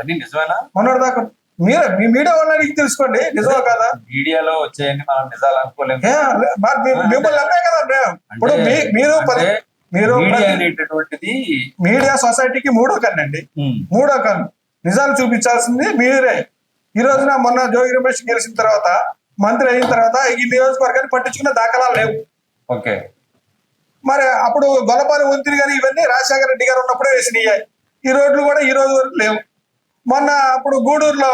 మీ మీడియా వాళ్ళని అడిగి తెలుసుకోండి నిజమా కాదా. మీడియాలో వచ్చేయని మనం నిజాలు అనుకోలేము. మరి మిమ్మల్ని నమ్మే కదా మేము. ఇప్పుడు మీరు మీరు మీడియా అనేటటువంటిది మీడియా సొసైటీకి మూడో కన్ను అండి. మూడో కన్ను నిజాలు చూపించాల్సింది మీరే. ఈ రోజున మొన్న జోగి రమేష్ గెలిచిన తర్వాత మంత్రి అయిన తర్వాత ఈ నియోజకవర్గాన్ని పట్టించుకున్న దాఖలాలు లేవు. ఓకే. మరి అప్పుడు గొల్లపాలి వంతిని కానీ ఇవన్నీ రాజశేఖర రెడ్డి గారు ఉన్నప్పుడే వేసినాయి. ఈ రోడ్లు కూడా ఈ రోజు వరకు లేవు. మొన్న అప్పుడు గూడూరులో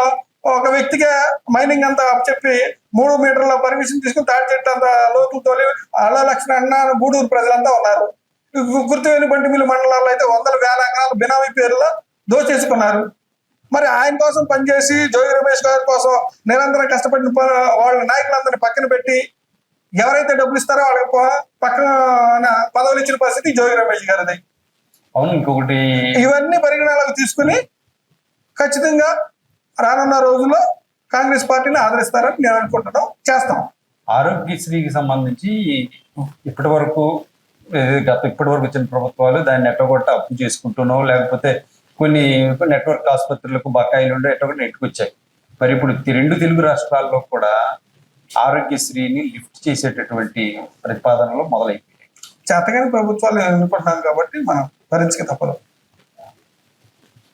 ఒక వ్యక్తికి మైనింగ్ అంతా చెప్పి 3 మీటర్ల పర్మిషన్ తీసుకుని తాడి చెట్టు అంత లోతులు తోలి అలా లక్షణ అన్న గూడూరు ప్రజలంతా ఉన్నారు. గుర్తువేని బంటి మిల్లు మండలాల్లో అయితే వందల వేల ఎకరాలు బినామీ పేరులో దోచేసుకున్నారు. మరి ఆయన కోసం పనిచేసి జోగి రమేష్ గారి కోసం నిరంతరం కష్టపడిన వాళ్ళ నాయకులందరినీ పక్కన పెట్టి ఎవరైతే డబ్బులు ఇస్తారో వాళ్ళకి పక్కన పదవులు ఇచ్చిన పరిస్థితి జోగి రమేష్ గారిది. అవును. ఇంకొకటి ఇవన్నీ పరిగణనలోకి తీసుకుని ఖచ్చితంగా రానున్న రోజుల్లో కాంగ్రెస్ పార్టీని ఆదరిస్తారని నేను అనుకుంటున్నాం, చేస్తాం. ఆరోగ్యశ్రీకి సంబంధించి ఇప్పటి వరకు వచ్చిన ప్రభుత్వాలు దాన్ని ఎట్టగొట్ట అప్పు చేసుకుంటున్నావు, లేకపోతే కొన్ని నెట్వర్క్ ఆసుపత్రులకు బకాయిలు ఉండే ఎట్టగొట్ట నెట్టుకొచ్చాయి. మరి ఇప్పుడు 2 తెలుగు రాష్ట్రాల్లో కూడా ఆరోగ్యశ్రీని లిఫ్ట్ చేసేటటువంటి ప్రతిపాదనలు మొదలైపోయాయి. చేతగాని ప్రభుత్వాలు ఎన్నుకుంటున్నాం కాబట్టి మనం భరించక తప్పదు.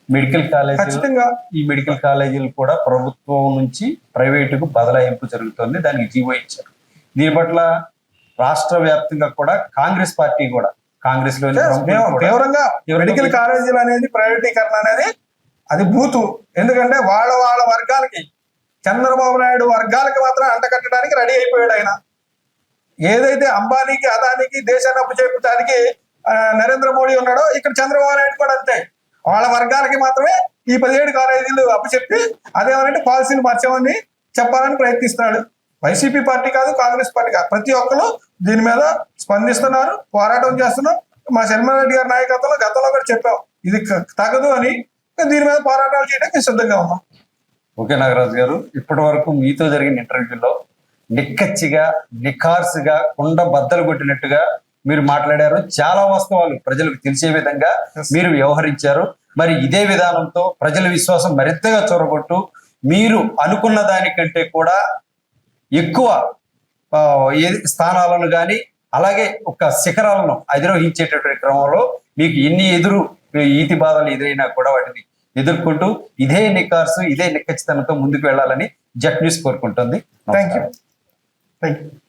మెడికల్ కాలేజీ ఖచ్చితంగా ఈ మెడికల్ కాలేజీలు కూడా ప్రభుత్వం నుంచి ప్రైవేటుకు బదలాయింపు జరుగుతుంది. దానికి జీవో ఇచ్చారు. దీని పట్ల రాష్ట్ర వ్యాప్తంగా కూడా కాంగ్రెస్ పార్టీ కూడా కాంగ్రెస్ లో తీవ్రంగా మెడికల్ కాలేజీలు అనేది ప్రైవేటీకరణ అనేది అది బూతు. ఎందుకంటే వాళ్ళ వర్గాలకి చంద్రబాబు నాయుడు వర్గాలకి మాత్రం అంటకట్టడానికి రెడీ అయిపోయాడు ఆయన. ఏదైతే అంబానీకి అదానికి దేశాన్ని అప్పు చేయడానికి నరేంద్ర మోడీ ఉన్నాడో ఇక్కడ చంద్రబాబు నాయుడు కూడా అంతే. వాళ్ళ వర్గాలకి మాత్రమే ఈ 17 కాలేజీలు అప్పచెప్పి అదేమనంటే పాలసీలు మార్చామని చెప్పాలని ప్రయత్నిస్తున్నాడు. వైసీపీ పార్టీ కాదు, కాంగ్రెస్ పార్టీ కాదు, ప్రతి ఒక్కరు దీని మీద స్పందిస్తున్నారు, పోరాటం చేస్తున్నాం. మా శర్మారెడ్డి గారి నాయకత్వంలో గతంలో కూడా చెప్పాం ఇది తగదు అని. దీని మీద పోరాటాలు చేయడానికి సిద్ధంగా ఉన్నాం. ఓకే నాగరాజు గారు, ఇప్పటి వరకు మీతో జరిగిన ఇంటర్వ్యూలో నిక్కచ్చిగా నిఖార్సుగా కుండ బద్దలు కొట్టినట్టుగా మీరు మాట్లాడారు. చాలా వాస్తవాలు ప్రజలకు తెలిసే విధంగా మీరు వ్యవహరించారు. మరి ఇదే విధానంతో ప్రజల విశ్వాసం మరింతగా చొరగొట్టు మీరు అనుకున్న దానికంటే కూడా ఎక్కువ స్థానాలను కానీ అలాగే ఒక శిఖరాలను అధిరోహించేటటువంటి క్రమంలో మీకు ఎన్ని ఈతి బాధలు ఎదురైనా కూడా వాటిని ఎదుర్కొంటూ ఇదే నిఖార్సు ఇదే నిక్కచ్చితనంతో ముందుకు వెళ్ళాలని జట్ న్యూస్ కోరుకుంటుంది. Thank you.